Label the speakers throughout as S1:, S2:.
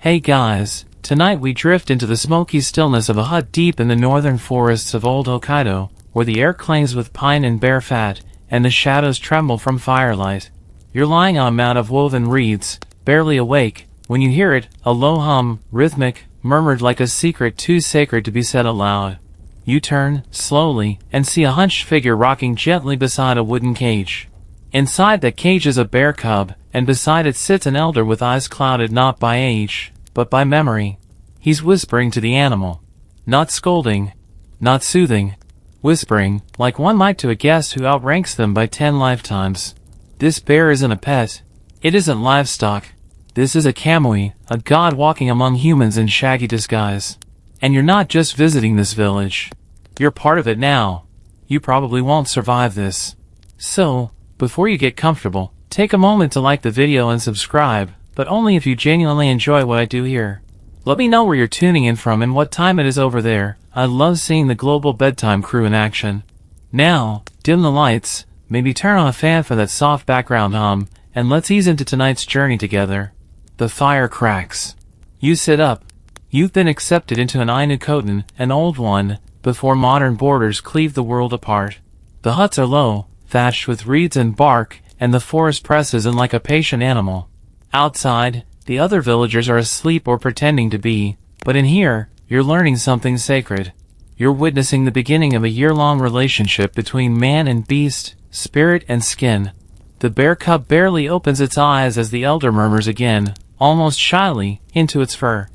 S1: Hey guys, tonight we drift into the smoky stillness of a hut deep in the northern forests of old Hokkaido, where the air clings with pine and bear fat, and the shadows tremble from firelight. You're lying on a mat of woven reeds, barely awake, when you hear it, a low hum, rhythmic, murmured like a secret too sacred to be said aloud. You turn, slowly, and see a hunched figure rocking gently beside a wooden cage. Inside that cage is a bear cub, and beside it sits an elder with eyes clouded not by age, but by memory. He's whispering to the animal. Not scolding, not soothing. Whispering, like one might to a guest who outranks them by 10 lifetimes. This bear isn't a pet. It isn't livestock. This is a kamui, a god walking among humans in shaggy disguise. And you're not just visiting this village. You're part of it now. You probably won't survive this. So, before you get comfortable, take a moment to like the video and subscribe, but only if you genuinely enjoy what I do here. Let me know where you're tuning in from and what time it is over there. I love seeing the global bedtime crew in action. Now, dim the lights, maybe turn on a fan for that soft background hum, and let's ease into tonight's journey together. The fire cracks. You sit up. You've been accepted into an Ainu koten, an old one, before modern borders cleave the world apart. The huts are low, thatched with reeds and bark, and the forest presses in like a patient animal. Outside, the other villagers are asleep or pretending to be, but in here, you're learning something sacred. You're witnessing the beginning of a year-long relationship between man and beast, spirit and skin. The bear cub barely opens its eyes as the elder murmurs again, almost shyly, into its fur.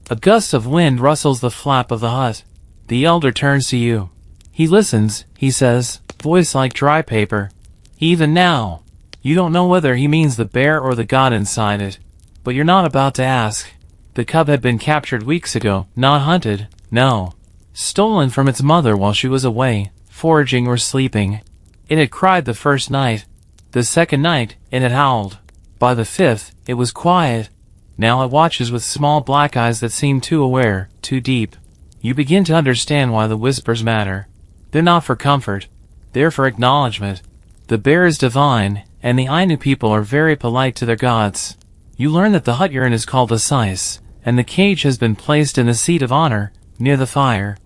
S1: A gust of wind rustles the flap of the hut. The elder turns to you. He listens, he says, voice like dry paper. Even now, you don't know whether he means the bear or the god inside it. But you're not about to ask. The cub had been captured weeks ago, not hunted, no. Stolen from its mother while she was away, foraging or sleeping. It had cried the first night. The second night, it had howled. By the fifth, it was quiet. Now it watches with small black eyes that seem too aware, too deep. You begin to understand why the whispers matter. They're not for comfort. They're for acknowledgement. The bear is divine, and the Ainu people are very polite to their gods. You learn that the hut you're in is called a sais, and the cage has been placed in the seat of honor, near the fire.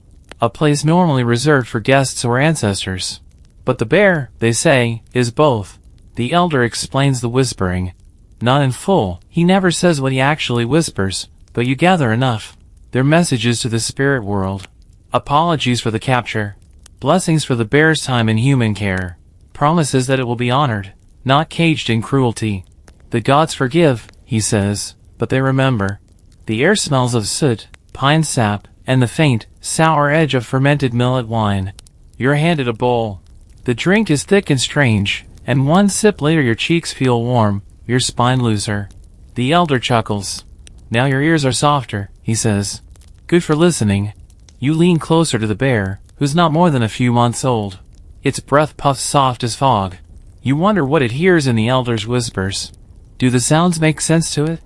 S1: A place normally reserved for guests or ancestors. But the bear, they say, is both. The elder explains the whispering. Not in full, he never says what he actually whispers, but you gather enough. They're messages to the spirit world. Apologies for the capture. Blessings for the bear's time in human care. Promises that it will be honored, not caged in cruelty. The gods forgive, he says, but they remember. The air smells of soot, pine sap, and the faint, sour edge of fermented millet wine. You're handed a bowl. The drink is thick and strange, and one sip later your cheeks feel warm, your spine looser. The elder chuckles. Now your ears are softer, he says. Good for listening. You lean closer to the bear, who's not more than a few months old. Its breath puffs soft as fog. You wonder what it hears in the elder's whispers. Do the sounds make sense to it?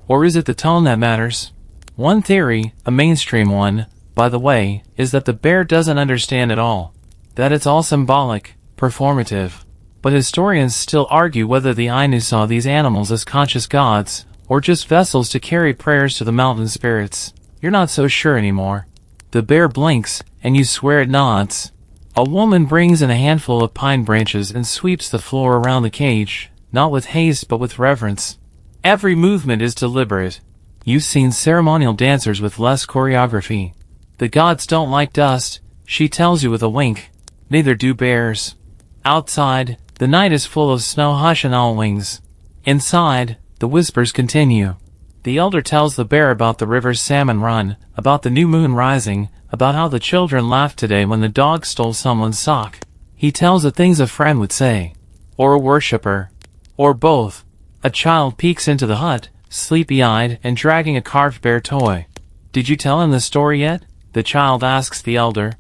S1: Or is it the tone that matters? One theory, a mainstream one, by the way, is that the bear doesn't understand at all. That it's all symbolic, performative. But historians still argue whether the Ainu saw these animals as conscious gods, or just vessels to carry prayers to the mountain spirits. You're not so sure anymore. The bear blinks, and you swear it nods. A woman brings in a handful of pine branches and sweeps the floor around the cage, not with haste but with reverence. Every movement is deliberate. You've seen ceremonial dancers with less choreography. The gods don't like dust, she tells you with a wink. Neither do bears. Outside, the night is full of snow hush and owl wings. Inside, the whispers continue. The elder tells the bear about the river's salmon run, about the new moon rising, about how the children laughed today when the dog stole someone's sock. He tells the things a friend would say. Or a worshipper. Or both. A child peeks into the hut, sleepy-eyed and dragging a carved bear toy. Did you tell him the story yet? The child asks the elder.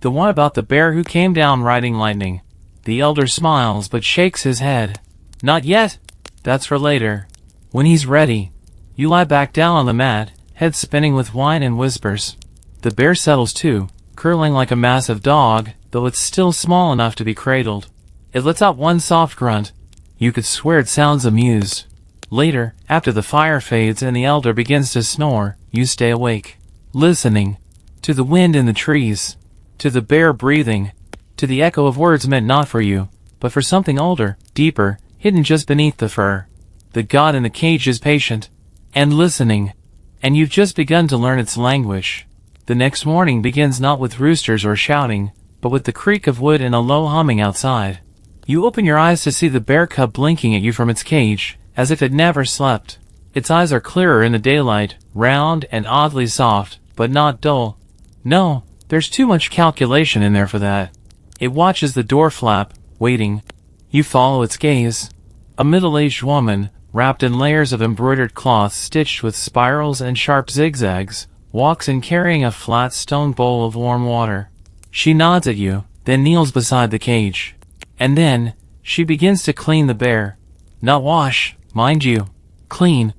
S1: The one about the bear who came down riding lightning. The elder smiles but shakes his head. Not yet. That's for later. When he's ready. You lie back down on the mat, head spinning with wine and whispers. The bear settles too, curling like a massive dog, though it's still small enough to be cradled. It lets out one soft grunt. You could swear it sounds amused. Later, after the fire fades and the elder begins to snore, you stay awake, listening to the wind in the trees, to the bear breathing, to the echo of words meant not for you, but for something older, deeper, hidden just beneath the fur. The god in the cage is patient and listening, and you've just begun to learn its language. The next morning begins not with roosters or shouting, but with the creak of wood and a low humming outside. You open your eyes to see the bear cub blinking at you from its cage, as if it never slept. Its eyes are clearer in the daylight, round and oddly soft, but not dull. No, there's too much calculation in there for that. It watches the door flap, waiting. You follow its gaze. A middle-aged woman, wrapped in layers of embroidered cloth stitched with spirals and sharp zigzags, walks in carrying a flat stone bowl of warm water. She nods at you, then kneels beside the cage. And then, she begins to clean the bear. Not wash, mind you. Clean.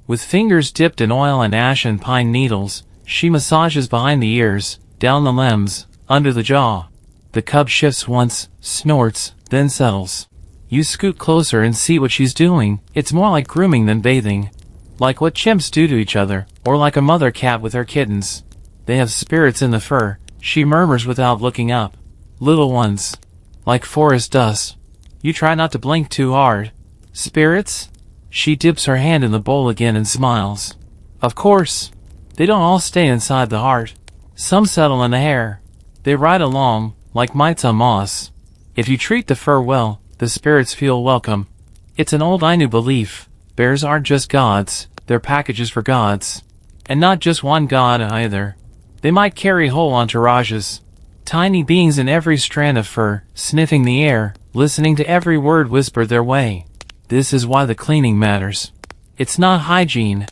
S1: With fingers dipped in oil and ash and pine needles, she massages behind the ears, down the limbs, under the jaw. The cub shifts once, snorts, then settles. You scoot closer and see what she's doing. It's more like grooming than bathing. Like what chimps do to each other, or like a mother cat with her kittens. They have spirits in the fur, she murmurs without looking up. Little ones. Like forest dust. You try not to blink too hard. Spirits? She dips her hand in the bowl again and smiles. Of course. They don't all stay inside the heart. Some settle in the hair. They ride along, like mites on moss. If you treat the fur well, the spirits feel welcome. It's an old Ainu belief. Bears aren't just gods, they're packages for gods. And not just one god either. They might carry whole entourages. Tiny beings in every strand of fur, sniffing the air, listening to every word whispered their way. This is why the cleaning matters. It's not hygiene.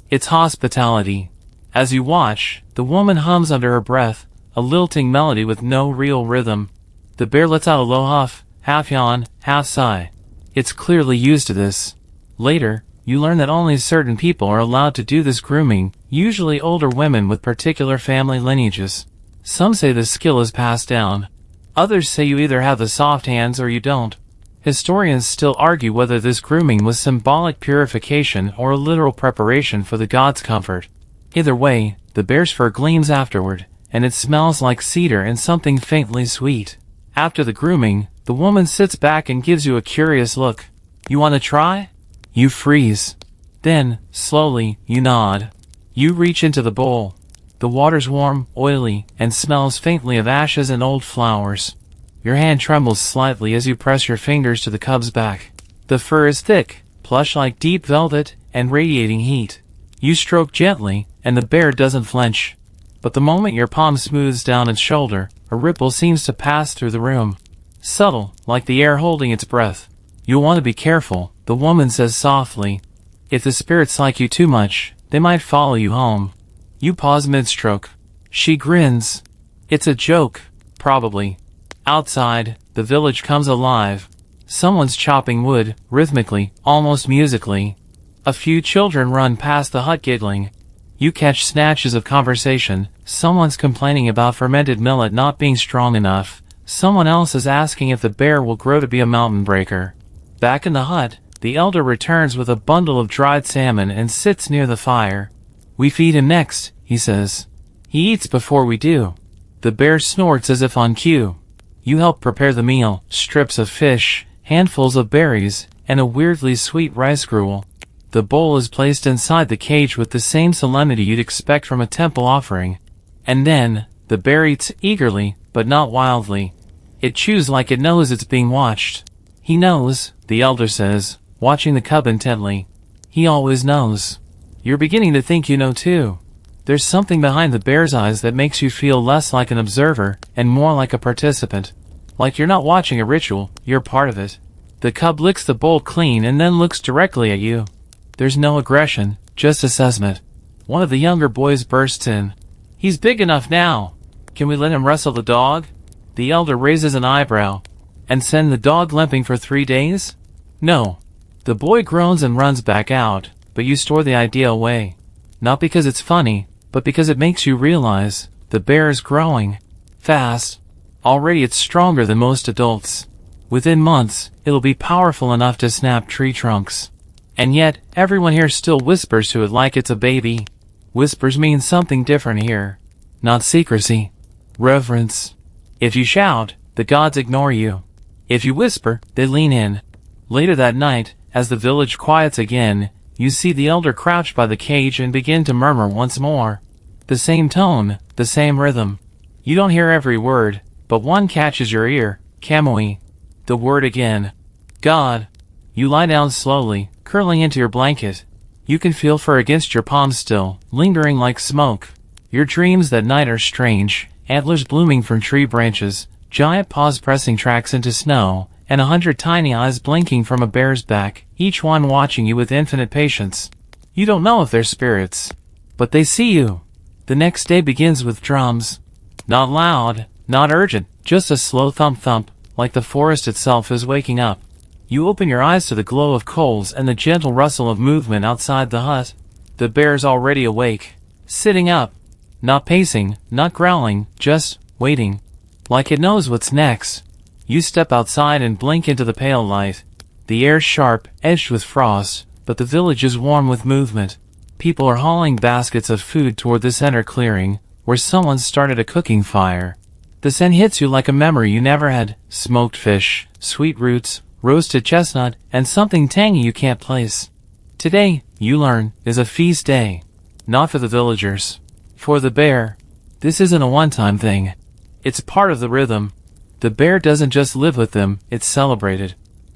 S1: It's hospitality. As you watch, the woman hums under her breath, a lilting melody with no real rhythm. The bear lets out a low huff, half yawn, half sigh. It's clearly used to this. Later, you learn that only certain people are allowed to do this grooming, usually older women with particular family lineages. Some say the skill is passed down. Others say you either have the soft hands or you don't. Historians still argue whether this grooming was symbolic purification or a literal preparation for the god's comfort. Either way, the bear's fur gleams afterward, and it smells like cedar and something faintly sweet. After the grooming, the woman sits back and gives you a curious look. You want to try? You freeze. Then, slowly, you nod. You reach into the bowl. The water's warm, oily, and smells faintly of ashes and old flowers. Your hand trembles slightly as you press your fingers to the cub's back. The fur is thick, plush like deep velvet, and radiating heat. You stroke gently, and the bear doesn't flinch. But the moment your palm smooths down its shoulder, a ripple seems to pass through the room. Subtle, like the air holding its breath. You'll want to be careful, the woman says softly. If the spirits like you too much, they might follow you home. You pause mid-stroke. She grins. It's a joke, probably. Outside, the village comes alive. Someone's chopping wood, rhythmically, almost musically. A few children run past the hut giggling. You catch snatches of conversation. Someone's complaining about fermented millet not being strong enough. Someone else is asking if the bear will grow to be a mountain breaker. Back in the hut, the elder returns with a bundle of dried salmon and sits near the fire. We feed him next, he says. He eats before we do. The bear snorts as if on cue. You help prepare the meal, strips of fish, handfuls of berries, and a weirdly sweet rice gruel. The bowl is placed inside the cage with the same solemnity you'd expect from a temple offering. And then, the bear eats eagerly, but not wildly. It chews like it knows it's being watched. He knows, the elder says, watching the cub intently. He always knows. You're beginning to think you know too. There's something behind the bear's eyes that makes you feel less like an observer, and more like a participant. Like you're not watching a ritual, you're part of it. The cub licks the bowl clean and then looks directly at you. There's no aggression, just assessment. One of the younger boys bursts in. He's big enough now. Can we let him wrestle the dog? The elder raises an eyebrow. And send the dog limping for 3 days? No. The boy groans and runs back out, but you store the idea away. Not because it's funny, but because it makes you realize the bear is growing. Fast. Already it's stronger than most adults. Within months, it'll be powerful enough to snap tree trunks. And yet, everyone here still whispers to it like it's a baby. Whispers mean something different here. Not secrecy. Reverence. If you shout, the gods ignore you. If you whisper, they lean in. Later that night, as the village quiets again, you see the elder crouch by the cage and begin to murmur once more. The same tone, the same rhythm. You don't hear every word, but one catches your ear. Kamui. The word again. God. You lie down slowly, curling into your blanket. You can feel fur against your palms still, lingering like smoke. Your dreams that night are strange, antlers blooming from tree branches, giant paws pressing tracks into snow, and 100 tiny eyes blinking from a bear's back, each one watching you with infinite patience. You don't know if they're spirits, but they see you. The next day begins with drums. Not loud, not urgent, just a slow thump-thump, like the forest itself is waking up. You open your eyes to the glow of coals and the gentle rustle of movement outside the hut. The bear's already awake, sitting up, not pacing, not growling, just waiting, like it knows what's next. You step outside and blink into the pale light. The air's sharp, edged with frost, but the village is warm with movement. People are hauling baskets of food toward the center clearing, where someone started a cooking fire. The scent hits you like a memory you never had. Smoked fish, sweet roots, roasted chestnut, and something tangy you can't place. Today, you learn, is a feast day. Not for the villagers. For the bear. This isn't a one-time thing. It's part of the rhythm. The bear doesn't just live with them, it's celebrated.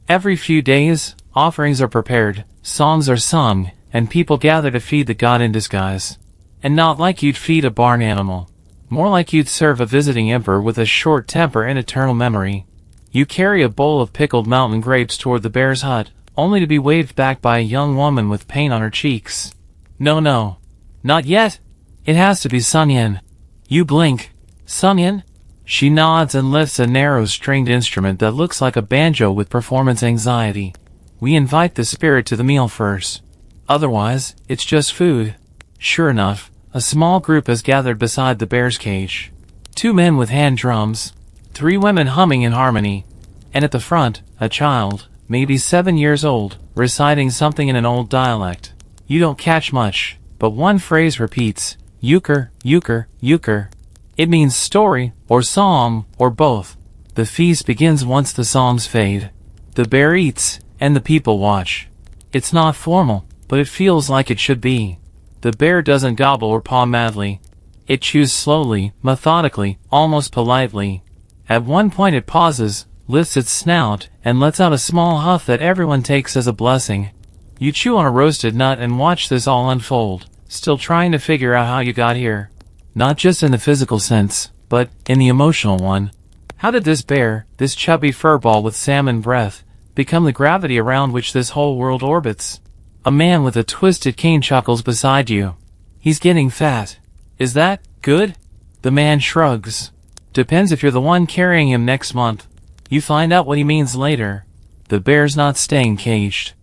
S1: Every few days, offerings are prepared, songs are sung, and people gather to feed the god in disguise. And not like you'd feed a barn animal. More like you'd serve a visiting emperor with a short temper and eternal memory. You carry a bowl of pickled mountain grapes toward the bear's hut, only to be waved back by a young woman with paint on her cheeks. No. Not yet. It has to be Sunyin. You blink. Sunyin? She nods and lifts a narrow stringed instrument that looks like a banjo with performance anxiety. We invite the spirit to the meal first. Otherwise, it's just food. Sure enough, a small group has gathered beside the bear's cage. 2 men with hand drums, 3 women humming in harmony, and at the front, a child, maybe 7 years old, reciting something in an old dialect. You don't catch much, but one phrase repeats, euchre, euchre, euchre. It means story, or song, or both. The feast begins once the songs fade. The bear eats, and the people watch. It's not formal, but it feels like it should be. The bear doesn't gobble or paw madly. It chews slowly, methodically, almost politely. At one point it pauses, lifts its snout, and lets out a small huff that everyone takes as a blessing. You chew on a roasted nut and watch this all unfold, still trying to figure out how you got here. Not just in the physical sense, but in the emotional one. How did this bear, this chubby furball with salmon breath, become the gravity around which this whole world orbits? A man with a twisted cane chuckles beside you. He's getting fat. Is that good? The man shrugs. Depends if you're the one carrying him next month. You find out what he means later. The bear's not staying caged.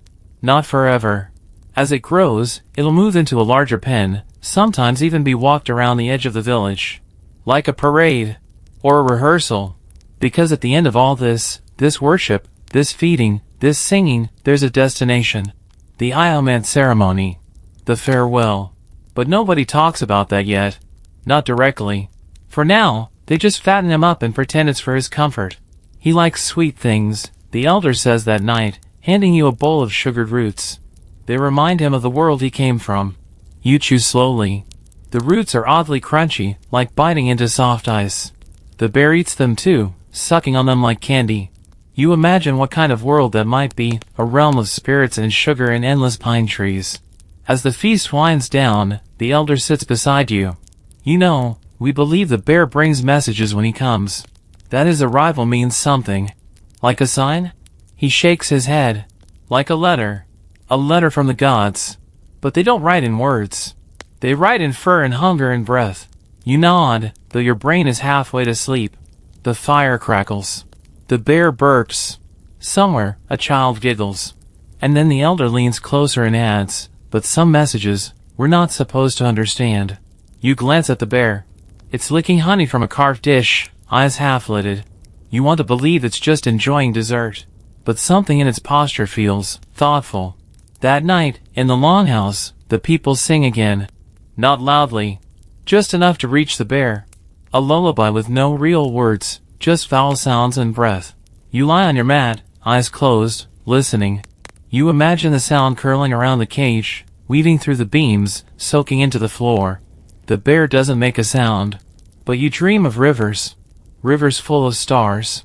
S1: Not forever. As it grows, it'll move into a larger pen, sometimes even be walked around the edge of the village. Like a parade. Or a rehearsal. Because at the end of all this worship, this feeding, this singing, there's a destination. The Ioman ceremony. The farewell. But nobody talks about that yet. Not directly. For now, they just fatten him up and pretend it's for his comfort. He likes sweet things, the elder says that night, handing you a bowl of sugared roots. They remind him of the world he came from. You chew slowly. The roots are oddly crunchy, like biting into soft ice. The bear eats them too, sucking on them like candy. You imagine what kind of world that might be, a realm of spirits and sugar and endless pine trees. As the feast winds down, the elder sits beside you. You know, we believe the bear brings messages when he comes. That his arrival means something. Like a sign? He shakes his head. Like a letter. A letter from the gods. But they don't write in words. They write in fur and hunger and breath. You nod, though your brain is halfway to sleep. The fire crackles. The bear burps. Somewhere, a child giggles. And then the elder leans closer and adds, but some messages, we're not supposed to understand. You glance at the bear. It's licking honey from a carved dish, eyes half-lidded. You want to believe it's just enjoying dessert. But something in its posture feels thoughtful. That night, in the longhouse, the people sing again. Not loudly. Just enough to reach the bear. A lullaby with no real words, just vowel sounds and breath. You lie on your mat, eyes closed, listening. You imagine the sound curling around the cage, weaving through the beams, soaking into the floor. The bear doesn't make a sound. But you dream of rivers. Rivers full of stars.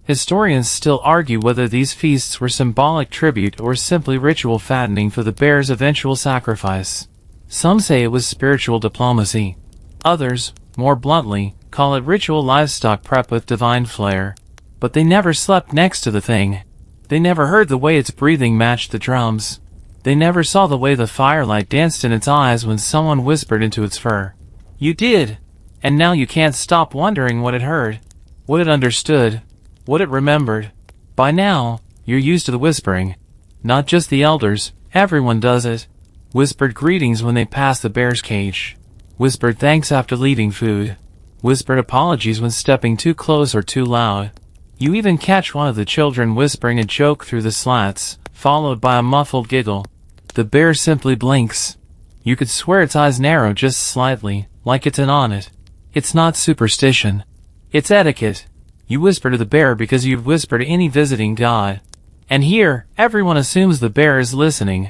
S1: Historians still argue whether these feasts were symbolic tribute or simply ritual fattening for the bear's eventual sacrifice. Some say it was spiritual diplomacy. Others, more bluntly, call it ritual livestock prep with divine flair. But they never slept next to the thing. They never heard the way its breathing matched the drums. They never saw the way the firelight danced in its eyes when someone whispered into its fur. You did! And now you can't stop wondering what it heard, what it understood, what it remembered. By now, you're used to the whispering. Not just the elders, everyone does it. Whispered greetings when they pass the bear's cage. Whispered thanks after leaving food. Whispered apologies when stepping too close or too loud. You even catch one of the children whispering a joke through the slats, followed by a muffled giggle. The bear simply blinks. You could swear its eyes narrow just slightly, like it's in on it. It's not superstition. It's etiquette. You whisper to the bear because you'd whisper to any visiting god. And here, everyone assumes the bear is listening.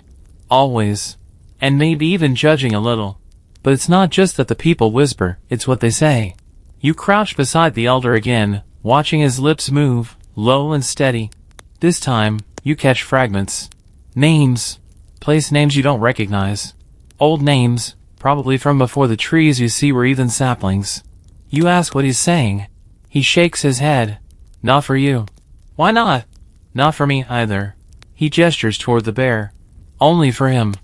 S1: Always. And maybe even judging a little. But it's not just that the people whisper, it's what they say. You crouch beside the elder again, watching his lips move, low and steady. This time, you catch fragments. Names. Place names you don't recognize. Old names, probably from before the trees you see were even saplings. You ask what he's saying. He shakes his head. Not for you. Why not? Not for me either. He gestures toward the bear. Only for him.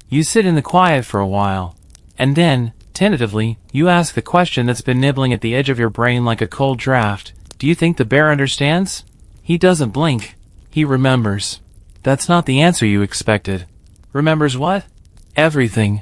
S1: You sit in the quiet for a while. And then, tentatively, you ask the question that's been nibbling at the edge of your brain like a cold draft. Do you think the bear understands? He doesn't blink. He remembers. That's not the answer you expected. Remembers what? Everything.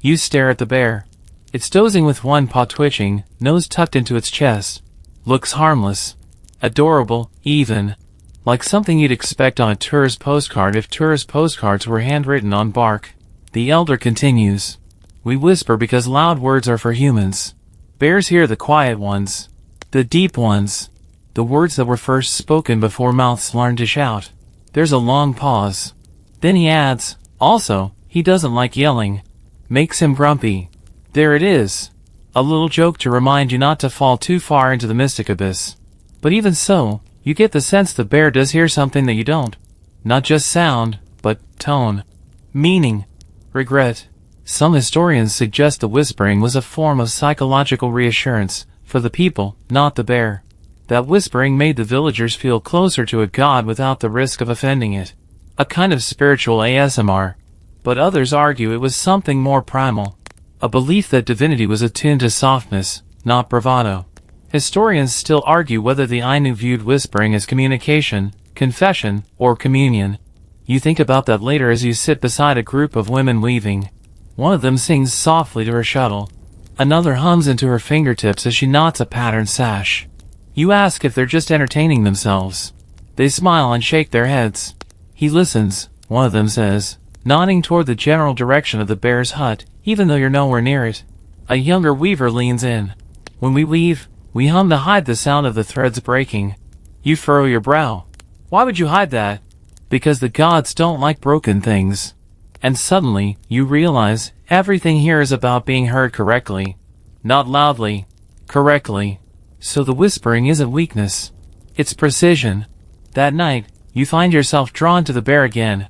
S1: You stare at the bear. It's dozing with one paw twitching, nose tucked into its chest. Looks harmless. Adorable, even. Like something you'd expect on a tourist postcard if tourist postcards were handwritten on bark. The elder continues. We whisper because loud words are for humans. Bears hear the quiet ones. The deep ones. The words that were first spoken before mouths learned to shout. There's a long pause. Then he adds, also, he doesn't like yelling. Makes him grumpy. There it is. A little joke to remind you not to fall too far into the mystic abyss. But even so, you get the sense the bear does hear something that you don't. Not just sound, but tone. Meaning. Regret. Some historians suggest the whispering was a form of psychological reassurance, for the people, not the bear. That whispering made the villagers feel closer to a god without the risk of offending it. A kind of spiritual ASMR. But others argue it was something more primal. A belief that divinity was attuned to softness, not bravado. Historians still argue whether the Ainu viewed whispering as communication, confession, or communion. You think about that later as you sit beside a group of women weaving. One of them sings softly to her shuttle. Another hums into her fingertips as she knots a patterned sash. You ask if they're just entertaining themselves. They smile and shake their heads. He listens, one of them says, nodding toward the general direction of the bear's hut, even though you're nowhere near it. A younger weaver leans in. When we weave, we hum to hide the sound of the threads breaking. You furrow your brow. Why would you hide that? Because the gods don't like broken things. And suddenly, you realize, everything here is about being heard correctly. Not loudly. Correctly. So the whispering isn't weakness. It's precision. That night, you find yourself drawn to the bear again.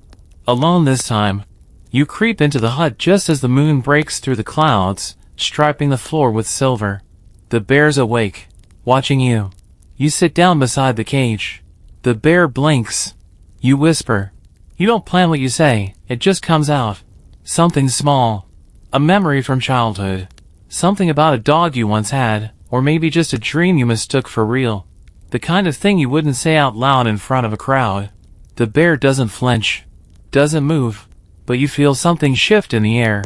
S1: Alone this time. You creep into the hut just as the moon breaks through the clouds, striping the floor with silver. The bear's awake, watching you. You sit down beside the cage. The bear blinks. You whisper. You don't plan what you say, it just comes out. Something small. A memory from childhood. Something about a dog you once had, or maybe just a dream you mistook for real. The kind of thing you wouldn't say out loud in front of a crowd. The bear doesn't flinch. Doesn't move. But you feel something shift in the air.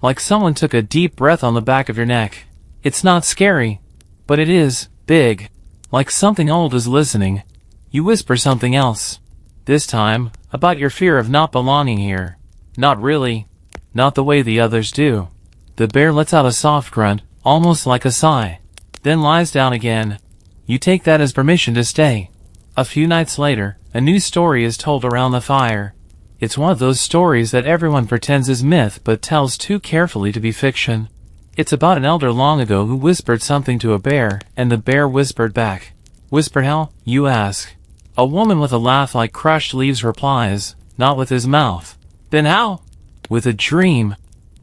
S1: Like someone took a deep breath on the back of your neck. It's not scary. But it is, big. Like something old is listening. You whisper something else. This time, about your fear of not belonging here. Not really. Not the way the others do. The bear lets out a soft grunt, almost like a sigh. Then lies down again. You take that as permission to stay. A few nights later, a new story is told around the fire. It's one of those stories that everyone pretends is myth but tells too carefully to be fiction. It's about an elder long ago who whispered something to a bear, and the bear whispered back. Whispered how, you ask? A woman with a laugh like crushed leaves replies, not with his mouth. Then how? With a dream.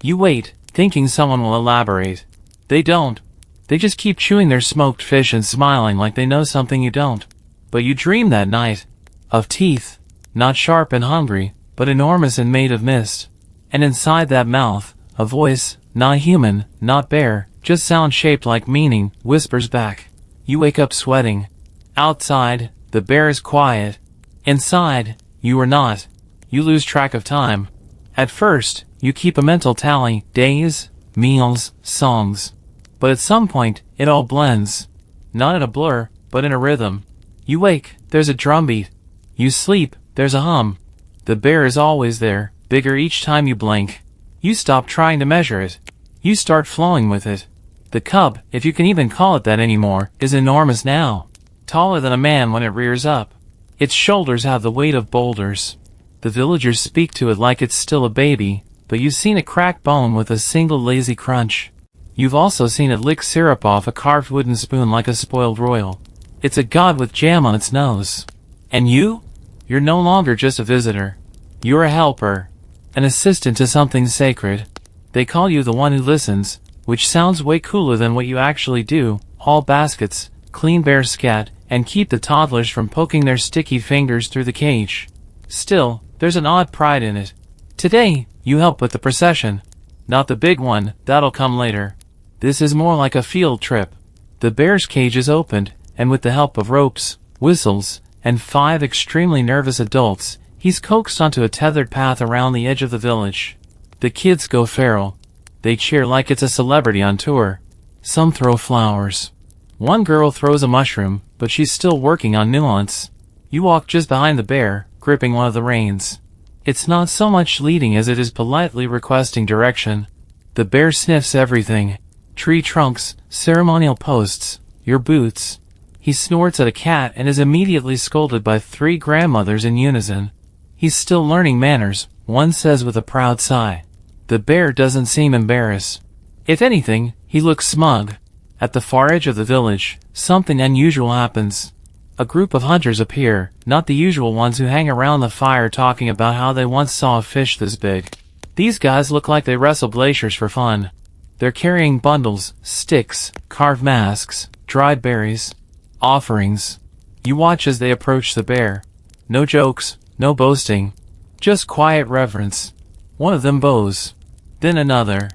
S1: You wait, thinking someone will elaborate. They don't. They just keep chewing their smoked fish and smiling like they know something you don't. But you dream that night. Of teeth. Not sharp and hungry, but enormous and made of mist. And inside that mouth, a voice, not human, not bear, just sound shaped like meaning, whispers back. You wake up sweating. Outside, the bear is quiet. Inside, you are not. You lose track of time. At first, you keep a mental tally, days, meals, songs. But at some point, it all blends. Not in a blur, but in a rhythm. You wake, there's a drumbeat. You sleep, there's a hum. The bear is always there, bigger each time you blink. You stop trying to measure it. You start flowing with it. The cub, if you can even call it that anymore, is enormous now. Taller than a man when it rears up. Its shoulders have the weight of boulders. The villagers speak to it like it's still a baby, but you've seen it crack bone with a single lazy crunch. You've also seen it lick syrup off a carved wooden spoon like a spoiled royal. It's a god with jam on its nose. And you? You're no longer just a visitor. You're a helper. An assistant to something sacred. They call you the one who listens, which sounds way cooler than what you actually do. Haul baskets, clean bear scat, and keep the toddlers from poking their sticky fingers through the cage. Still, there's an odd pride in it. Today, you help with the procession. Not the big one, that'll come later. This is more like a field trip. The bear's cage is opened, and with the help of ropes, whistles, and 5 extremely nervous adults, he's coaxed onto a tethered path around the edge of the village. The kids go feral. They cheer like it's a celebrity on tour. Some throw flowers. One girl throws a mushroom, but she's still working on nuance. You walk just behind the bear, gripping one of the reins. It's not so much leading as it is politely requesting direction. The bear sniffs everything. Tree trunks, ceremonial posts, your boots. He snorts at a cat and is immediately scolded by 3 grandmothers in unison. He's still learning manners, one says with a proud sigh. The bear doesn't seem embarrassed. If anything, he looks smug. At the far edge of the village, something unusual happens. A group of hunters appear, not the usual ones who hang around the fire talking about how they once saw a fish this big. These guys look like they wrestle glaciers for fun. They're carrying bundles, sticks, carved masks, dried berries, offerings. You watch as they approach the bear. No jokes, no boasting. Just quiet reverence. One of them bows. Then another.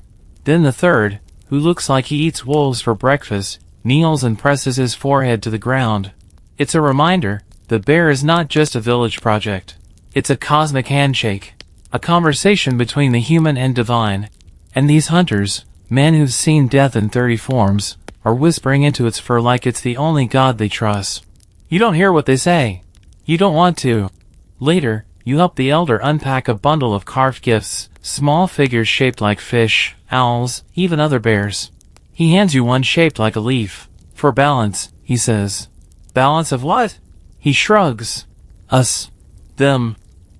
S1: Then the third, who looks like he eats wolves for breakfast, kneels and presses his forehead to the ground. It's a reminder, the bear is not just a village project. It's a cosmic handshake. A conversation between the human and divine. And these hunters, men who've seen death in 30 forms, are whispering into its fur like it's the only god they trust. You don't hear what they say. You don't want to. Later, you help the elder unpack a bundle of carved gifts, small figures shaped like fish, owls, even other bears. He hands you one shaped like a leaf. For balance, he says. Balance of what? He shrugs. Us. Them.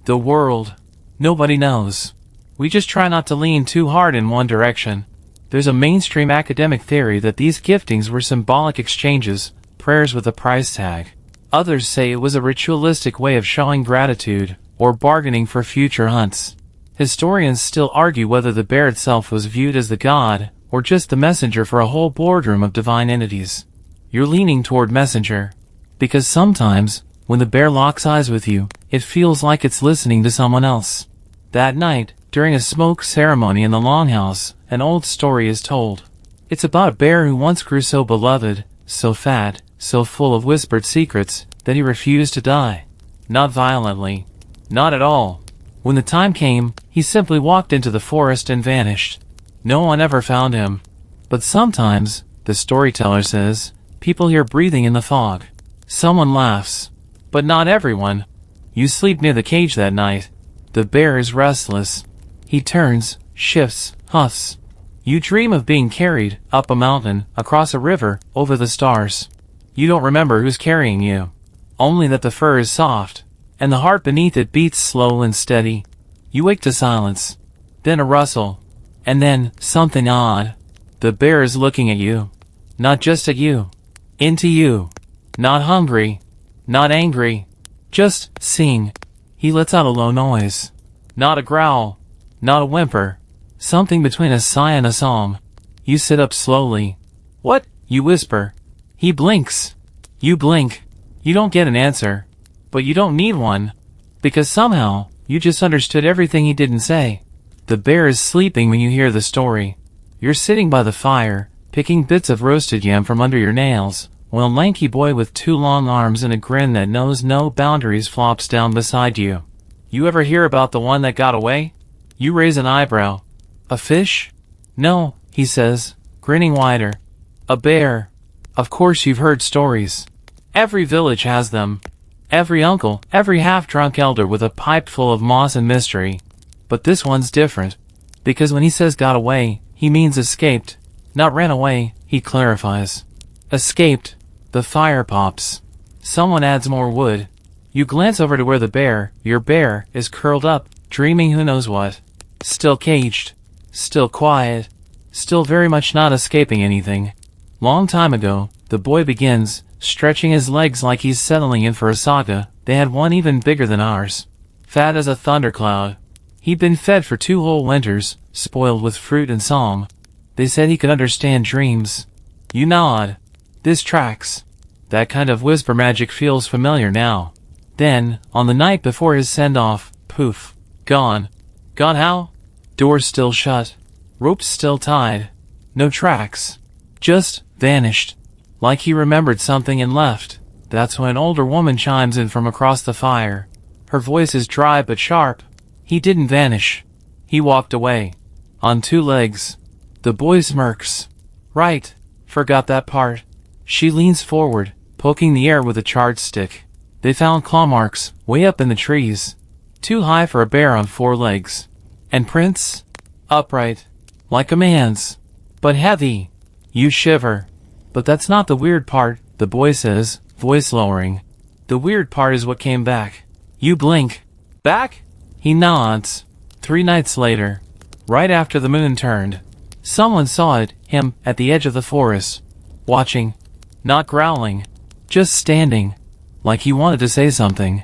S1: The world. Nobody knows. We just try not to lean too hard in one direction. There's a mainstream academic theory that these giftings were symbolic exchanges, prayers with a price tag. Others say it was a ritualistic way of showing gratitude, or bargaining for future hunts. Historians still argue whether the bear itself was viewed as the god, or just the messenger for a whole boardroom of divine entities. You're leaning toward messenger. Because sometimes, when the bear locks eyes with you, it feels like it's listening to someone else. That night, during a smoke ceremony in the longhouse, an old story is told. It's about a bear who once grew so beloved, so fat, so full of whispered secrets, that he refused to die. Not violently. Not at all. When the time came, he simply walked into the forest and vanished. No one ever found him. But sometimes, the storyteller says, people hear breathing in the fog. Someone laughs. But not everyone. You sleep near the cage that night. The bear is restless. He turns, shifts, huffs. You dream of being carried, up a mountain, across a river, over the stars. You don't remember who's carrying you. Only that the fur is soft, and the heart beneath it beats slow and steady. You wake to silence. Then a rustle. And then, something odd. The bear is looking at you. Not just at you. Into you. Not hungry. Not angry. Just seeing. He lets out a low noise. Not a growl. Not a whimper. Something between a sigh and a song. You sit up slowly. What? You whisper. He blinks. You blink. You don't get an answer. But you don't need one. Because somehow, you just understood everything he didn't say. The bear is sleeping when you hear the story. You're sitting by the fire, picking bits of roasted yam from under your nails, while a lanky boy with 2 long arms and a grin that knows no boundaries flops down beside you. You ever hear about the one that got away? You raise an eyebrow. A fish? No, he says, grinning wider. A bear. Of course you've heard stories. Every village has them. Every uncle, every half-drunk elder with a pipe full of moss and mystery. But this one's different. Because when he says got away, he means escaped. Not ran away, he clarifies. Escaped. The fire pops. Someone adds more wood. You glance over to where the bear, your bear, is curled up, dreaming who knows what. Still caged. Still quiet. Still very much not escaping anything. Long time ago, the boy begins, stretching his legs like he's settling in for a saga. They had one even bigger than ours. Fat as a thundercloud. He'd been fed for 2 whole winters, spoiled with fruit and song. They said he could understand dreams. You nod. This tracks. That kind of whisper magic feels familiar now. Then, on the night before his send-off, poof. Gone. Gone how? Doors still shut. Ropes still tied. No tracks. Just vanished. Like he remembered something and left. That's when an older woman chimes in from across the fire. Her voice is dry but sharp. He didn't vanish. He walked away. On 2 legs. The boy smirks. Right. Forgot that part. She leans forward, poking the air with a charred stick. They found claw marks, way up in the trees. Too high for a bear on 4 legs. And prints? Upright. Like a man's. But heavy. You shiver. But that's not the weird part, the boy says, voice lowering. The weird part is what came back. You blink. Back? He nods. 3 nights later. Right after the moon turned. Someone saw it, him, at the edge of the forest. Watching. Not growling. Just standing. Like he wanted to say something.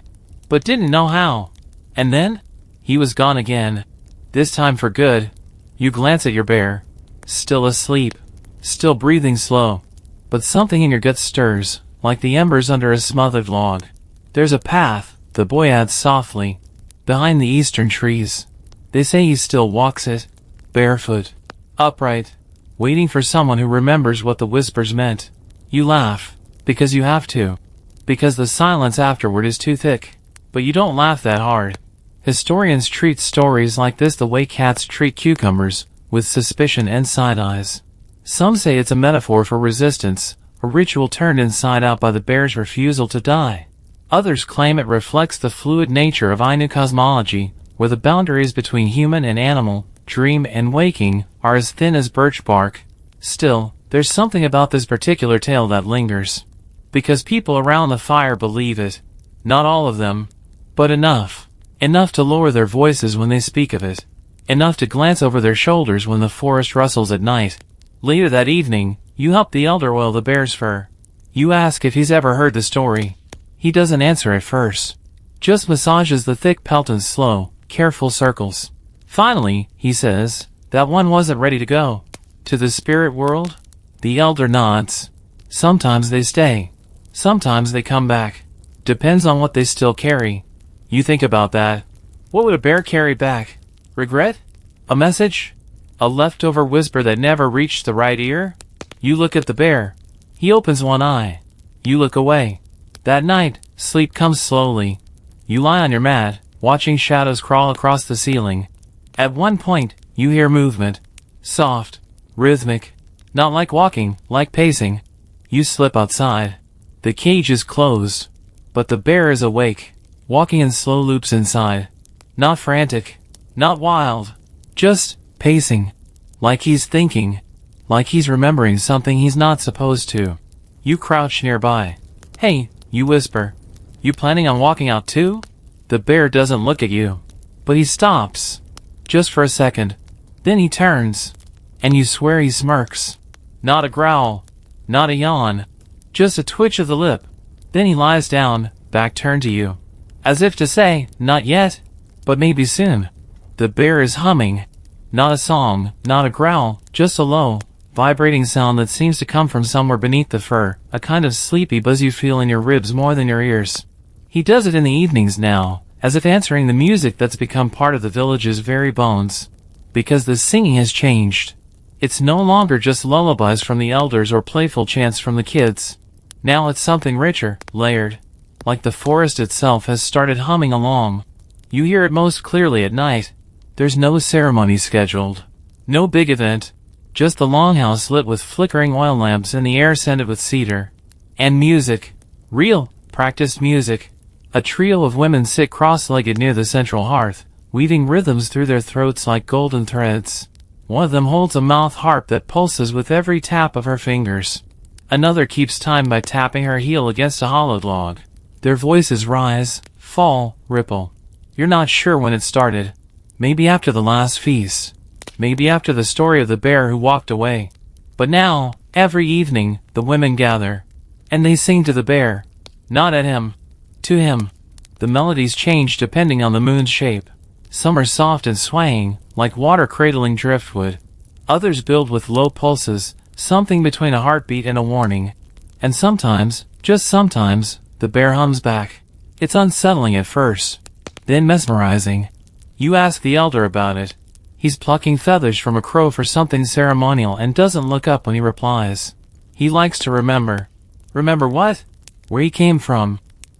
S1: But didn't know how. And then? He was gone again. This time for good. You glance at your bear. Still asleep. Still breathing slow. But something in your gut stirs, like the embers under a smothered log. There's a path, the boy adds softly. Behind the eastern trees. They say he still walks it. Barefoot. Upright. Waiting for someone who remembers what the whispers meant. You laugh. Because you have to. Because the silence afterward is too thick. But you don't laugh that hard. Historians treat stories like this the way cats treat cucumbers, with suspicion and side eyes. Some say it's a metaphor for resistance, a ritual turned inside out by the bear's refusal to die. Others claim it reflects the fluid nature of Ainu cosmology, where the boundaries between human and animal, dream and waking, are as thin as birch bark. Still, there's something about this particular tale that lingers. Because people around the fire believe it. Not all of them. But enough. Enough to lower their voices when they speak of it. Enough to glance over their shoulders when the forest rustles at night. Later that evening, you help the elder oil the bear's fur. You ask if he's ever heard the story. He doesn't answer at first. Just massages the thick pelt in slow, careful circles. Finally, he says, that one wasn't ready to go. To the spirit world? The elder nods. Sometimes they stay. Sometimes they come back. Depends on what they still carry. You think about that. What would a bear carry back? Regret? A message? A leftover whisper that never reached the right ear? You look at the bear. He opens one eye. You look away. That night, sleep comes slowly. You lie on your mat, watching shadows crawl across the ceiling. At one point, you hear movement. Soft. Rhythmic. Not like walking, like pacing. You slip outside. The cage is closed. But the bear is awake, walking in slow loops inside. Not frantic. Not wild. Just pacing. Like he's thinking. Like he's remembering something he's not supposed to. You crouch nearby. Hey, you whisper. You planning on walking out too? The bear doesn't look at you. But he stops. Just for a second. Then he turns. And you swear he smirks. Not a growl. Not a yawn. Just a twitch of the lip. Then he lies down, back turned to you. As if to say, not yet, but maybe soon. The bear is humming. Not a song, not a growl, just a low, vibrating sound that seems to come from somewhere beneath the fur, a kind of sleepy buzz you feel in your ribs more than your ears. He does it in the evenings now, as if answering the music that's become part of the village's very bones. Because the singing has changed. It's no longer just lullabies from the elders or playful chants from the kids. Now it's something richer, layered. Like the forest itself has started humming along. You hear it most clearly at night. There's no ceremony scheduled. No big event. Just the longhouse lit with flickering oil lamps and the air scented with cedar. And music. Real, practiced music. A trio of women sit cross-legged near the central hearth, weaving rhythms through their throats like golden threads. One of them holds a mouth harp that pulses with every tap of her fingers. Another keeps time by tapping her heel against a hollowed log. Their voices rise, fall, ripple. You're not sure when it started. Maybe after the last feast. Maybe after the story of the bear who walked away. But now, every evening, the women gather. And they sing to the bear. Not at him. To him. The melodies change depending on the moon's shape. Some are soft and swaying, like water cradling driftwood. Others build with low pulses, something between a heartbeat and a warning. And sometimes, just sometimes, the bear hums back. It's unsettling at first. Then mesmerizing. You ask the elder about it. He's plucking feathers from a crow for something ceremonial and doesn't look up when he replies. He likes to remember. Remember what? Where he came from.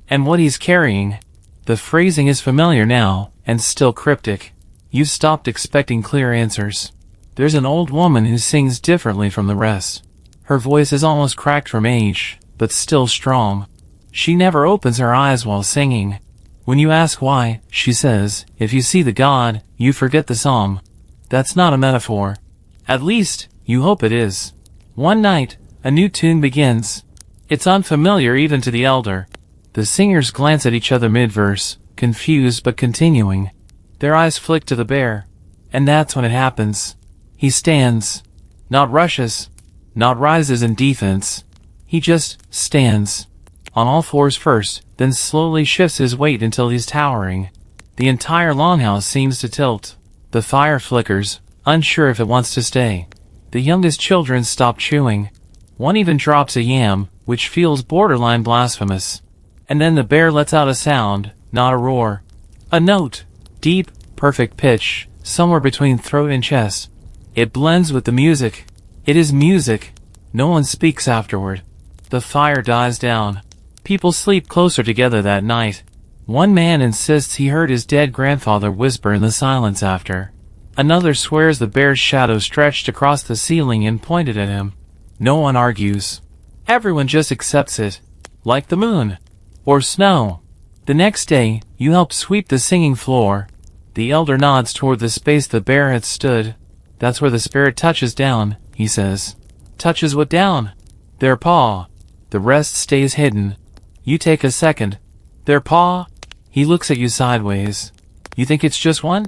S1: And what he's carrying. The phrasing is familiar now, and still cryptic. You've stopped expecting clear answers. There's an old woman who sings differently from the rest. Her voice is almost cracked from age, but still strong. She never opens her eyes while singing. When you ask why, she says, if you see the god, you forget the song. That's not a metaphor. At least, you hope it is. One night, a new tune begins. It's unfamiliar even to the elder. The singers glance at each other mid-verse, confused but continuing. Their eyes flick to the bear. And that's when it happens. He stands. Not rushes. Not rises in defense. He just stands. On all fours first, then slowly shifts his weight until he's towering. The entire longhouse seems to tilt. The fire flickers, unsure if it wants to stay. The youngest children stop chewing. One even drops a yam, which feels borderline blasphemous. And then the bear lets out a sound, not a roar. A note. Deep, perfect pitch, somewhere between throat and chest. It blends with the music. It is music. No one speaks afterward. The fire dies down. People sleep closer together that night. One man insists he heard his dead grandfather whisper in the silence after. Another swears the bear's shadow stretched across the ceiling and pointed at him. No one argues. Everyone just accepts it. Like the moon. Or snow. The next day, you help sweep the singing floor. The elder nods toward the space the bear had stood. That's where the spirit touches down, he says. Touches what down? Their paw. The rest stays hidden. You take a second. Their paw? He looks at you sideways. You think it's just one?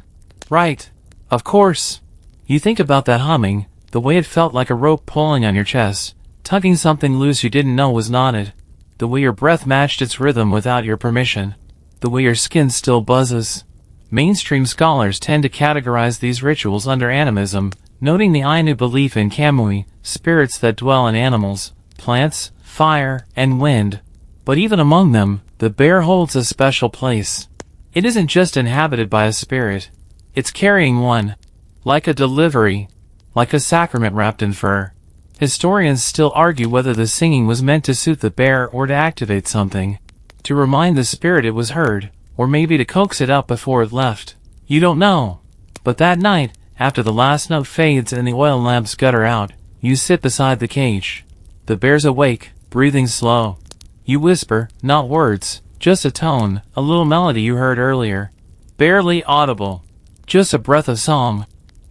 S1: Right. Of course. You think about that humming, the way it felt like a rope pulling on your chest, tugging something loose you didn't know was knotted. The way your breath matched its rhythm without your permission. The way your skin still buzzes. Mainstream scholars tend to categorize these rituals under animism, noting the Ainu belief in kamui, spirits that dwell in animals, plants, fire, and wind. But even among them, the bear holds a special place. It isn't just inhabited by a spirit. It's carrying one. Like a delivery. Like a sacrament wrapped in fur. Historians still argue whether the singing was meant to suit the bear or to activate something. To remind the spirit it was heard, or maybe to coax it up before it left. You don't know. But that night, after the last note fades and the oil lamps gutter out, you sit beside the cage. The bear's awake, breathing slow. You whisper, not words, just a tone, a little melody you heard earlier. Barely audible. Just a breath of song.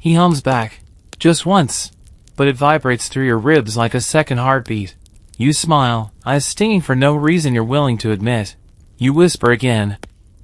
S1: He hums back. Just once. But it vibrates through your ribs like a second heartbeat. You smile, eyes stinging for no reason you're willing to admit. You whisper again.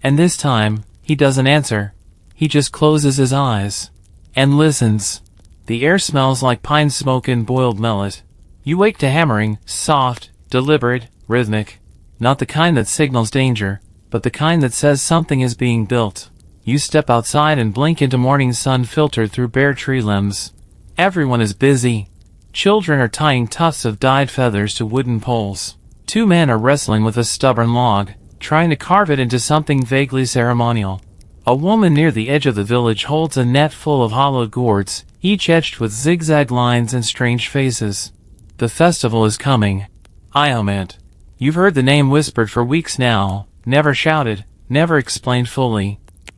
S1: And this time, he doesn't answer. He just closes his eyes. And listens. The air smells like pine smoke and boiled millet. You wake to hammering, soft, deliberate, rhythmic. Not the kind that signals danger, but the kind that says something is being built. You step outside and blink into morning sun filtered through bare tree limbs. Everyone is busy. Children are tying tufts of dyed feathers to wooden poles. 2 men are wrestling with a stubborn log, trying to carve it into something vaguely ceremonial. A woman near the edge of the village holds a net full of hollowed gourds, each etched with zigzag lines and strange faces. The festival is coming. Iomet. You've heard the name whispered for weeks now, never shouted, never explained fully.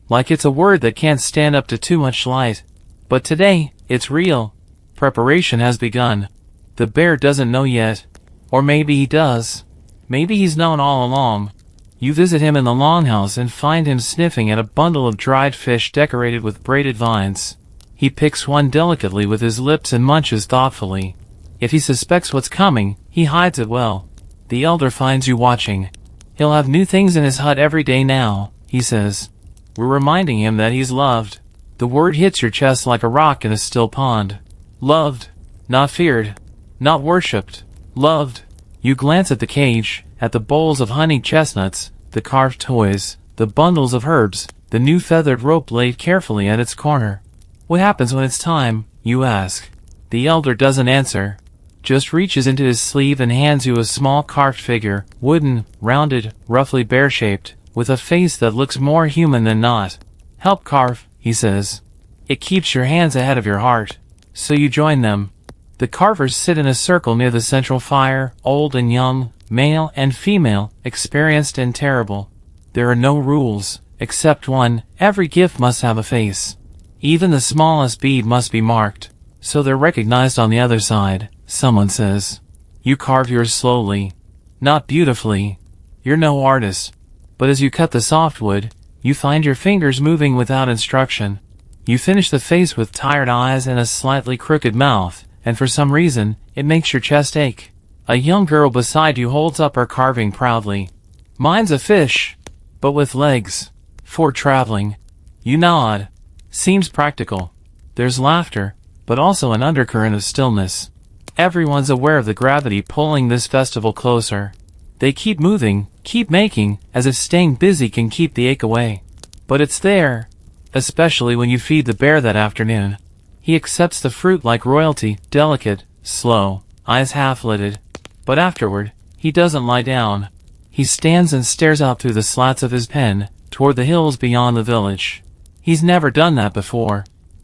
S1: Like it's a word that can't stand up to too much light. But today, it's real. Preparation has begun. The bear doesn't know yet. Or maybe he does. Maybe he's known all along. You visit him in the longhouse and find him sniffing at a bundle of dried fish decorated with braided vines. He picks one delicately with his lips and munches thoughtfully. If he suspects what's coming, he hides it well. The elder finds you watching. He'll have new things in his hut every day now, he says. We're reminding him that he's loved. The word hits your chest like a rock in a still pond. Loved. Not feared. Not worshipped. Loved. You glance at the cage, at the bowls of honeyed chestnuts, the carved toys, the bundles of herbs, the new feathered rope laid carefully at its corner. What happens when it's time, you ask. The elder doesn't answer. Just reaches into his sleeve and hands you a small carved figure, wooden, rounded, roughly bear-shaped, with a face that looks more human than not. Help carve, he says. It keeps your hands ahead of your heart. So you join them. The carvers sit in a circle near the central fire, old and young, male and female, experienced and terrible. There are no rules, except one: every gift must have a face. Even the smallest bead must be marked, so they're recognized on the other side, someone says. You carve yours slowly. Not beautifully. You're no artist. But as you cut the softwood, you find your fingers moving without instruction. You finish the face with tired eyes and a slightly crooked mouth, and for some reason, it makes your chest ache. A young girl beside you holds up her carving proudly. Mine's a fish, but with legs. For traveling. You nod. Seems practical. There's laughter, but also an undercurrent of stillness. Everyone's aware of the gravity pulling this festival closer. They keep moving, keep making, as if staying busy can keep the ache away. But it's there, especially when you feed the bear that afternoon. He accepts the fruit like royalty, delicate, slow, eyes half-lidded. But afterward, he doesn't lie down. He stands and stares out through the slats of his pen, toward the hills beyond the village. He's never done that before.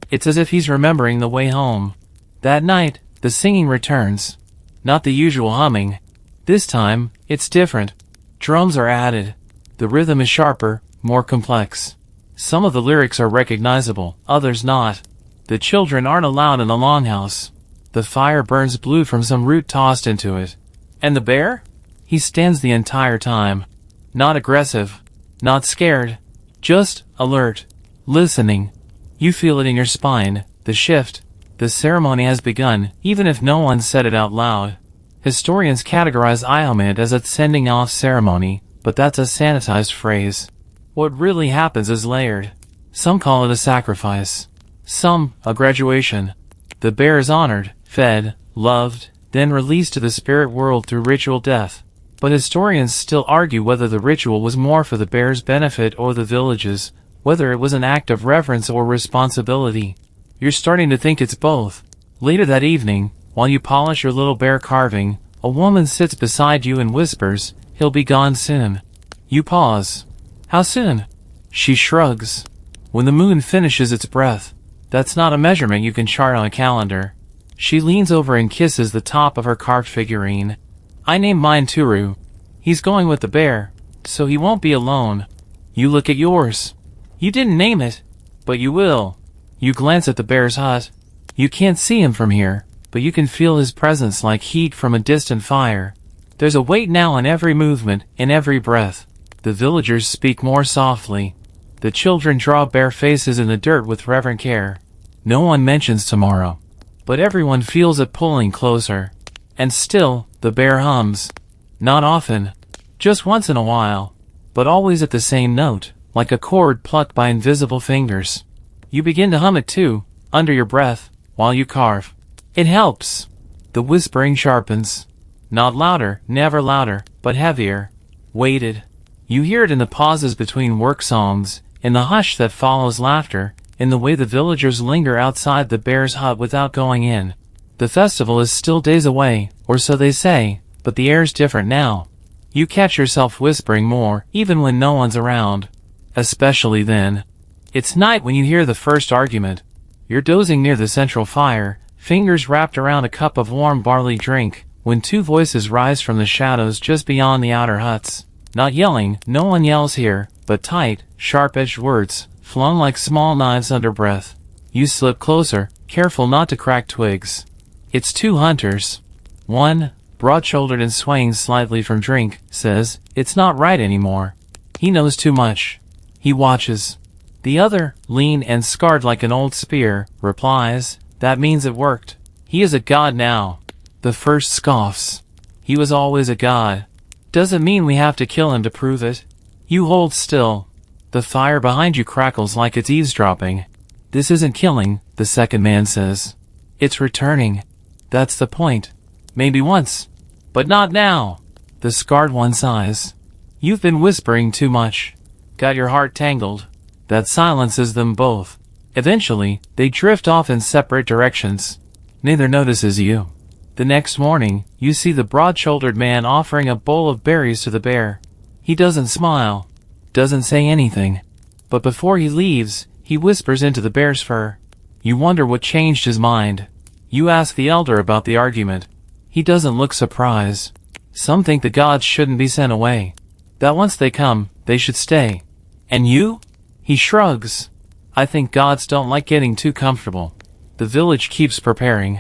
S1: It's as if he's remembering the way home. That night, the singing returns. Not the usual humming. This time, it's different. Drums are added. The rhythm is sharper, more complex. Some of the lyrics are recognizable, others not. The children aren't allowed in the longhouse. The fire burns blue from some root tossed into it. And the bear? He stands the entire time. Not aggressive. Not scared. Just alert. Listening. You feel it in your spine, the shift. The ceremony has begun, even if no one said it out loud. Historians categorize Iomet as a sending off ceremony, but that's a sanitized phrase. What really happens is layered. Some call it a sacrifice. Some, a graduation. The bear is honored, fed, loved, then released to the spirit world through ritual death. But historians still argue whether the ritual was more for the bear's benefit or the village's, whether it was an act of reverence or responsibility. You're starting to think it's both. Later that evening, while you polish your little bear carving, a woman sits beside you and whispers, "He'll be gone soon." You pause. "How soon?" She shrugs. "When the moon finishes its breath." That's not a measurement you can chart on a calendar. She leans over and kisses the top of her carved figurine. "I named mine Turu. He's going with the bear, so he won't be alone." You look at yours. You didn't name it, but you will. You glance at the bear's hut. You can't see him from here, but you can feel his presence like heat from a distant fire. There's a weight now in every movement, in every breath. The villagers speak more softly. The children draw bare faces in the dirt with reverent care. No one mentions tomorrow. But everyone feels it pulling closer. And still, the bear hums. Not often. Just once in a while. But always at the same note, like a chord plucked by invisible fingers. You begin to hum it too, under your breath, while you carve. It helps. The whispering sharpens. Not louder, never louder, but heavier. Weighted. You hear it in the pauses between work songs, in the hush that follows laughter, in the way the villagers linger outside the bear's hut without going in. The festival is still days away, or so they say, but the air's different now. You catch yourself whispering more, even when no one's around. Especially then. It's night when you hear the first argument. You're dozing near the central fire, fingers wrapped around a cup of warm barley drink, when two voices rise from the shadows just beyond the outer huts. Not yelling, no one yells here, but tight, sharp-edged words, flung like small knives under breath. You slip closer, careful not to crack twigs. It's two hunters. One, broad-shouldered and swaying slightly from drink, says, "It's not right anymore." He knows too much. He watches. The other, lean and scarred like an old spear, replies, "That means it worked. He is a god now." The first scoffs. "He was always a god. Doesn't mean we have to kill him to prove it." You hold still. The fire behind you crackles like it's eavesdropping. "This isn't killing," the second man says. "It's returning. That's the point. Maybe once. But not now." The scarred one sighs. "You've been whispering too much. Got your heart tangled." That silences them both. Eventually, they drift off in separate directions. Neither notices you. The next morning, you see the broad-shouldered man offering a bowl of berries to the bear. He doesn't smile. Doesn't say anything. But before he leaves, he whispers into the bear's fur. You wonder what changed his mind. You ask the elder about the argument. He doesn't look surprised. Some think the gods shouldn't be sent away. That once they come, they should stay. And you? He shrugs. I think gods don't like getting too comfortable. The village keeps preparing.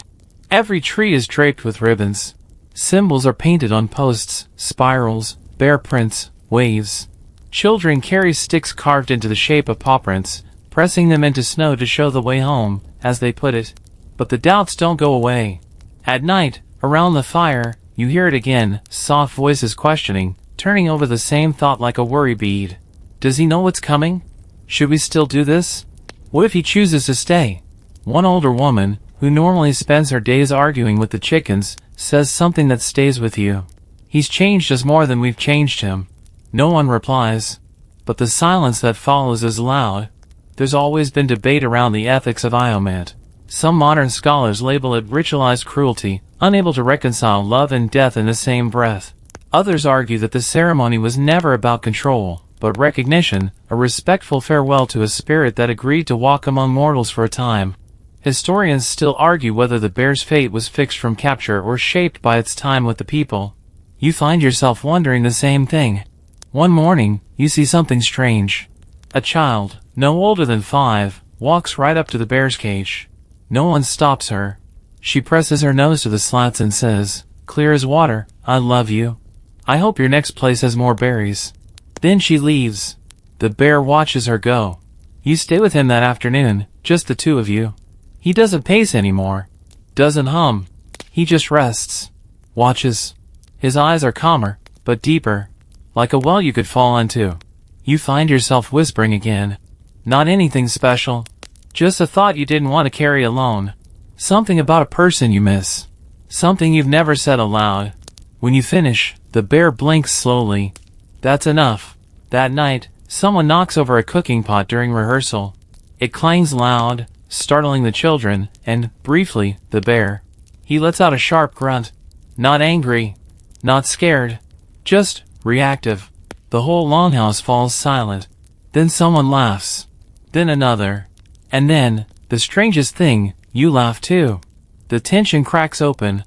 S1: Every tree is draped with ribbons. Symbols are painted on posts, spirals, bear prints, waves. Children carry sticks carved into the shape of paw prints, pressing them into snow to show the way home, as they put it. But the doubts don't go away. At night, around the fire, you hear it again, soft voices questioning, turning over the same thought like a worry bead. Does he know what's coming? Should we still do this? What if he chooses to stay? One older woman, who normally spends her days arguing with the chickens, says something that stays with you. He's changed us more than we've changed him. No one replies. But the silence that follows is loud. There's always been debate around the ethics of Iomet. Some modern scholars label it ritualized cruelty, unable to reconcile love and death in the same breath. Others argue that the ceremony was never about control, but recognition, a respectful farewell to a spirit that agreed to walk among mortals for a time. Historians still argue whether the bear's fate was fixed from capture or shaped by its time with the people. You find yourself wondering the same thing. One morning, you see something strange. A child, no older than 5, walks right up to the bear's cage. No one stops her. She presses her nose to the slats and says, clear as water, I love you. I hope your next place has more berries. Then she leaves. The bear watches her go. You stay with him that afternoon, just the two of you. He doesn't pace anymore. Doesn't hum. He just rests. Watches. His eyes are calmer, but deeper. Like a well you could fall into. You find yourself whispering again. Not anything special. Just a thought you didn't want to carry alone. Something about a person you miss. Something you've never said aloud. When you finish, the bear blinks slowly. That's enough. That night, someone knocks over a cooking pot during rehearsal. It clangs loud, startling the children, and, briefly, the bear. He lets out a sharp grunt. Not angry. Not scared. Just reactive. The whole longhouse falls silent. Then someone laughs. Then another. And then, the strangest thing, you laugh too. The tension cracks open.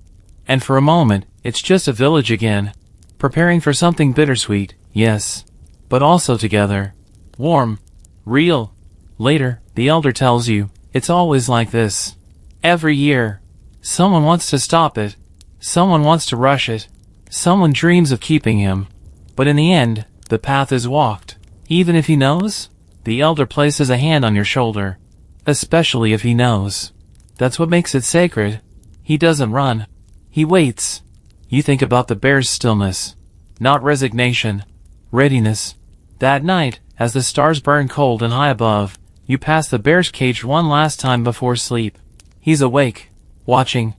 S1: And for a moment, it's just a village again. Preparing for something bittersweet, yes. But also together. Warm. Real. Later, the elder tells you, it's always like this. Every year. Someone wants to stop it. Someone wants to rush it. Someone dreams of keeping him. But in the end, the path is walked. Even if he knows? The elder places a hand on your shoulder. especially if he knows. That's what makes it sacred. He doesn't run. He waits. You think about the bear's stillness. Not resignation. Readiness. That night, as the stars burn cold and high above, you pass the bear's cage one last time before sleep. He's awake, watching.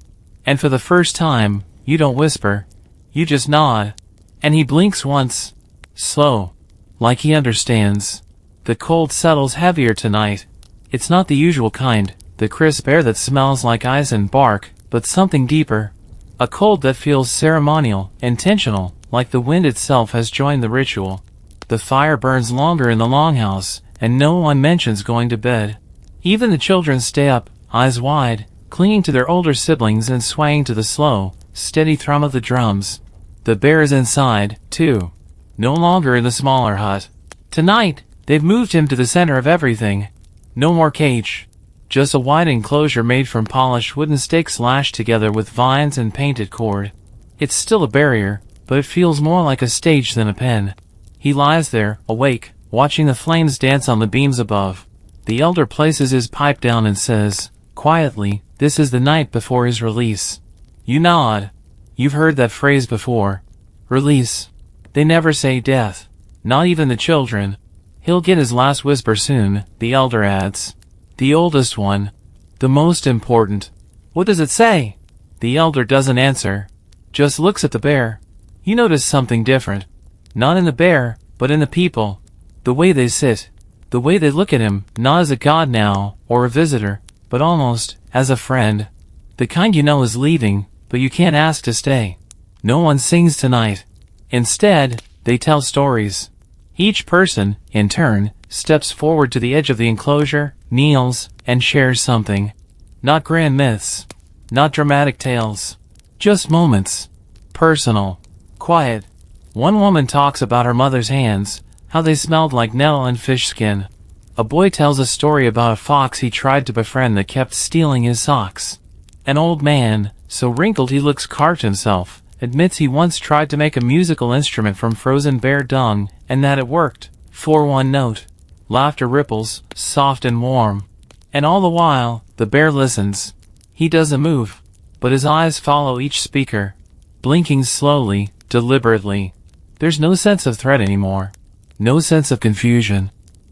S1: And for the first time, you don't whisper. You just nod. And he blinks once. Slow. Like he understands. The cold settles heavier tonight. It's not the usual kind, the crisp air that smells like ice and bark, but something deeper. A cold that feels ceremonial, intentional, like the wind itself has joined the ritual. The fire burns longer in the longhouse, and no one mentions going to bed. Even the children stay up, eyes wide, clinging to their older siblings and swaying to the slow, steady thrum of the drums. The bear is inside, too. No longer in the smaller hut. Tonight, they've moved him to the center of everything. No more cage. Just a wide enclosure made from polished wooden stakes lashed together with vines and painted cord. It's still a barrier, but it feels more like a stage than a pen. He lies there, awake, watching the flames dance on the beams above. The elder places his pipe down and says, quietly, this is the night before his release. You nod. You've heard that phrase before. Release. They never say death. Not even the children. He'll get his last whisper soon, the elder adds. The oldest one. The most important. What does it say? The elder doesn't answer. Just looks at the bear. You notice something different. Not in the bear, but in the people. The way they sit. The way they look at him, not as a god now, or a visitor, but almost as a friend. The kind you know is leaving, but you can't ask to stay. No one sings tonight. Instead, they tell stories. Each person, in turn, steps forward to the edge of the enclosure, kneels, and shares something. Not grand myths. Not dramatic tales. Just moments. Personal. Quiet. One woman talks about her mother's hands, how they smelled like nettle and fish skin. A boy tells a story about a fox he tried to befriend that kept stealing his socks. An old man, so wrinkled he looks carved himself, admits he once tried to make a musical instrument from frozen bear dung, and that it worked. For one note. Laughter ripples, soft and warm. And all the while, the bear listens. He doesn't move, but his eyes follow each speaker, blinking slowly, deliberately. There's no sense of threat anymore. No sense of confusion.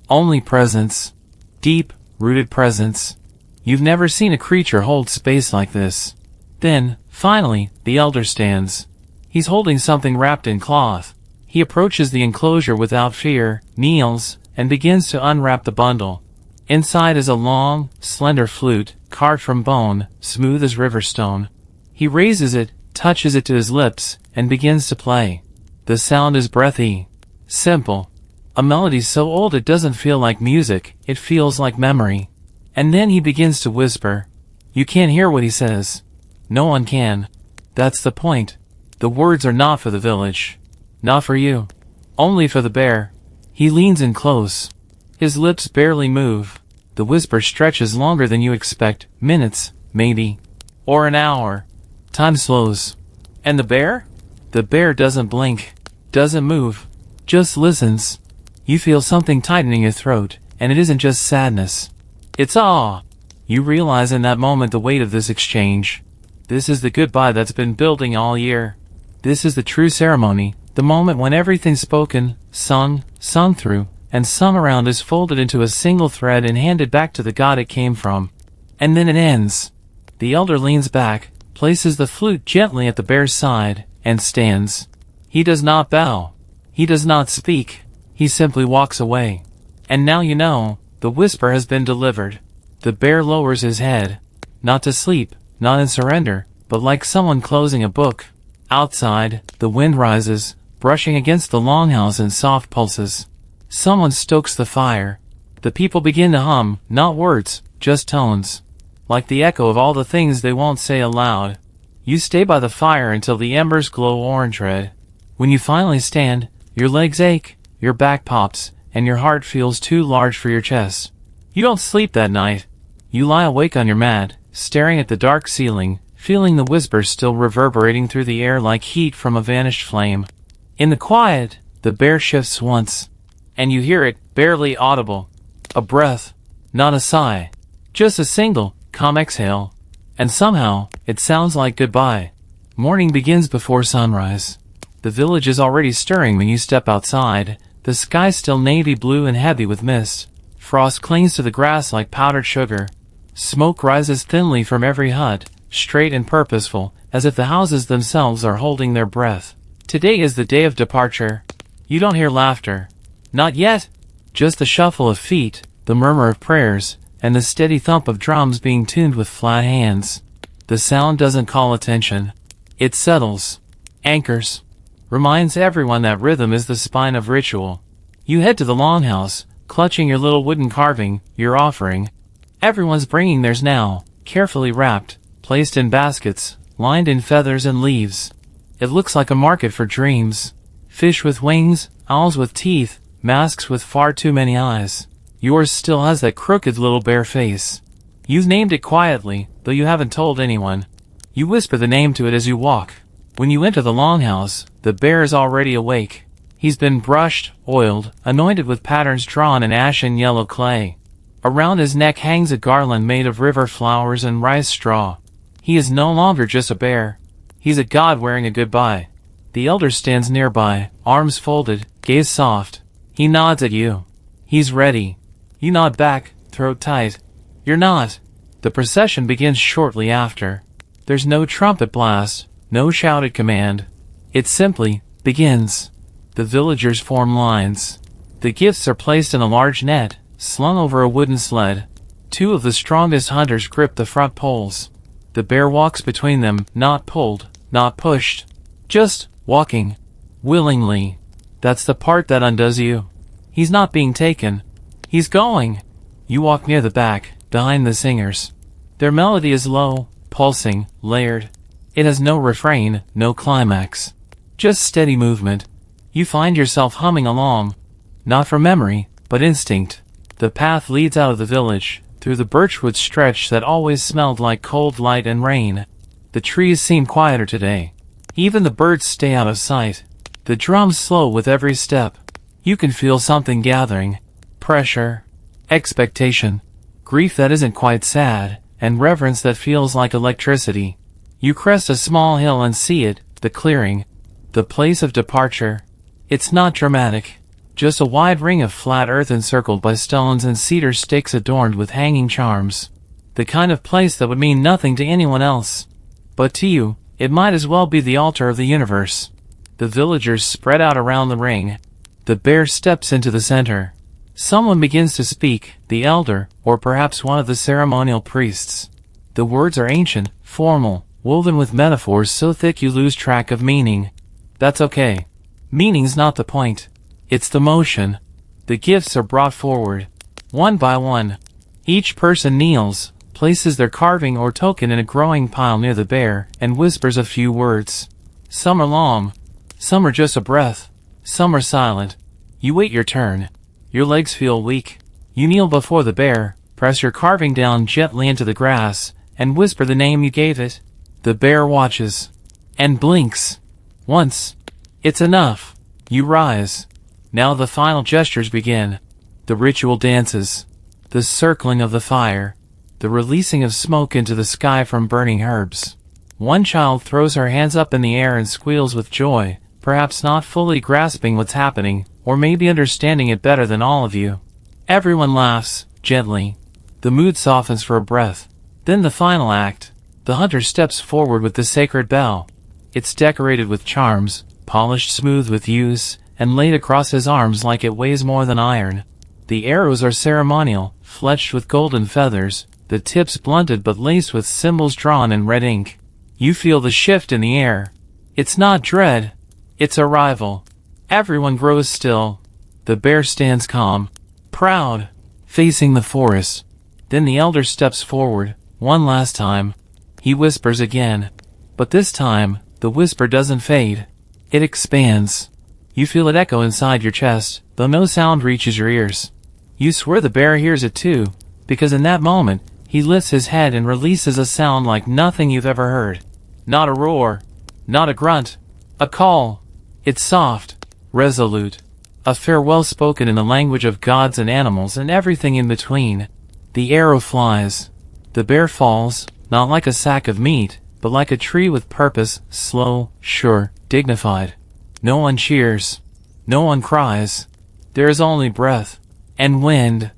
S1: Only presence. Deep, rooted presence. You've never seen a creature hold space like this. Then, finally, the elder stands. He's holding something wrapped in cloth. He approaches the enclosure without fear, kneels, and begins to unwrap the bundle. Inside is a long, slender flute, carved from bone, smooth as river stone. He raises it, touches it to his lips, and begins to play. The sound is breathy. Simple. A melody so old it doesn't feel like music, it feels like memory. And then he begins to whisper. You can't hear what he says. No one can. That's the point. The words are not for the village. Not for you. Only for the bear. He leans in close. His lips barely move. The whisper stretches longer than you expect. Minutes, maybe. Or an hour. Time slows. And the bear? The bear doesn't blink. Doesn't move. Just listens. You feel something tightening your throat, and it isn't just sadness. It's awe. You realize in that moment the weight of this exchange. This is the goodbye that's been building all year. This is the true ceremony, the moment when everything spoken, sung through, and sung around is folded into a single thread and handed back to the god it came from. And then it ends. The elder leans back, places the flute gently at the bear's side, and stands. He does not bow. He does not speak. He simply walks away. And now you know, the whisper has been delivered. The bear lowers his head. Not to sleep, not in surrender, but like someone closing a book. Outside, the wind rises, brushing against the longhouse in soft pulses. Someone stokes the fire. The people begin to hum, not words, just tones. Like the echo of all the things they won't say aloud. You stay by the fire until the embers glow orange red. When you finally stand, your legs ache, your back pops, and your heart feels too large for your chest. You don't sleep that night. You lie awake on your mat, staring at the dark ceiling, feeling the whispers still reverberating through the air like heat from a vanished flame. In the quiet, the bear shifts once, and you hear it, barely audible. A breath, not a sigh. Just a single, calm exhale. And somehow, it sounds like goodbye. Morning begins before sunrise. The village is already stirring when you step outside. The sky's still navy blue and heavy with mist. Frost clings to the grass like powdered sugar. Smoke rises thinly from every hut, straight and purposeful, as if the houses themselves are holding their breath. Today is the day of departure. You don't hear laughter. Not yet. Just the shuffle of feet, the murmur of prayers, and the steady thump of drums being tuned with flat hands. The sound doesn't call attention. It settles. Anchors. Reminds everyone that rhythm is the spine of ritual. You head to the longhouse, clutching your little wooden carving, your offering. Everyone's bringing theirs now, carefully wrapped, placed in baskets, lined in feathers and leaves. It looks like a market for dreams. Fish with wings, owls with teeth, masks with far too many eyes. Yours still has that crooked little bear face. You've named it quietly, though you haven't told anyone. You whisper the name to it as you walk. When you enter the longhouse, the bear is already awake. He's been brushed, oiled, anointed with patterns drawn in ashen yellow clay. Around his neck hangs a garland made of river flowers and rice straw. He is no longer just a bear. He's a god wearing a goodbye. The elder stands nearby, arms folded, gaze soft. He nods at you. He's ready. You nod back, throat tight. You're not. The procession begins shortly after. There's no trumpet blast, no shouted command. It simply begins. The villagers form lines. The gifts are placed in a large net, slung over a wooden sled. Two of the strongest hunters grip the front poles. The bear walks between them, not pulled, not pushed. Just walking. Willingly. That's the part that undoes you. He's not being taken. He's going. You walk near the back, behind the singers. Their melody is low, pulsing, layered. It has no refrain, no climax. Just steady movement. You find yourself humming along. Not from memory, but instinct. The path leads out of the village, through the birchwood stretch that always smelled like cold light and rain. The trees seem quieter today. Even the birds stay out of sight. The drums slow with every step. You can feel something gathering. Pressure. Expectation. Grief that isn't quite sad, and reverence that feels like electricity. You crest a small hill and see it, the clearing. The place of departure. It's not dramatic. Just a wide ring of flat earth encircled by stones and cedar stakes adorned with hanging charms. The kind of place that would mean nothing to anyone else. But to you, it might as well be the altar of the universe. The villagers spread out around the ring. The bear steps into the center. Someone begins to speak, the elder, or perhaps one of the ceremonial priests. The words are ancient, formal, woven with metaphors so thick you lose track of meaning. That's okay. Meaning's not the point. It's the motion. The gifts are brought forward, one by one. Each person kneels, places their carving or token in a growing pile near the bear, and whispers a few words. Some are long. Some are just a breath. Some are silent. You wait your turn. Your legs feel weak. You kneel before the bear, press your carving down gently into the grass, and whisper the name you gave it. The bear watches. And blinks. Once. It's enough. You rise. Now the final gestures begin. The ritual dances. The circling of the fire. The releasing of smoke into the sky from burning herbs. One child throws her hands up in the air and squeals with joy, perhaps not fully grasping what's happening, or maybe understanding it better than all of you. Everyone laughs, gently. The mood softens for a breath. Then the final act. The hunter steps forward with the sacred bell. It's decorated with charms, polished smooth with use, and laid across his arms like it weighs more than iron. The arrows are ceremonial, fletched with golden feathers, the tips blunted but laced with symbols drawn in red ink. You feel the shift in the air. It's not dread. It's arrival. Everyone grows still. The bear stands calm, proud, facing the forest. Then the elder steps forward, one last time. He whispers again. But this time, the whisper doesn't fade. It expands. You feel it echo inside your chest, though no sound reaches your ears. You swear the bear hears it too, because in that moment, he lifts his head and releases a sound like nothing you've ever heard. Not a roar. Not a grunt. A call. It's soft. Resolute. A farewell spoken in the language of gods and animals and everything in between. The arrow flies. The bear falls, not like a sack of meat, but like a tree with purpose, slow, sure, dignified. No one cheers. No one cries. There is only breath, and wind,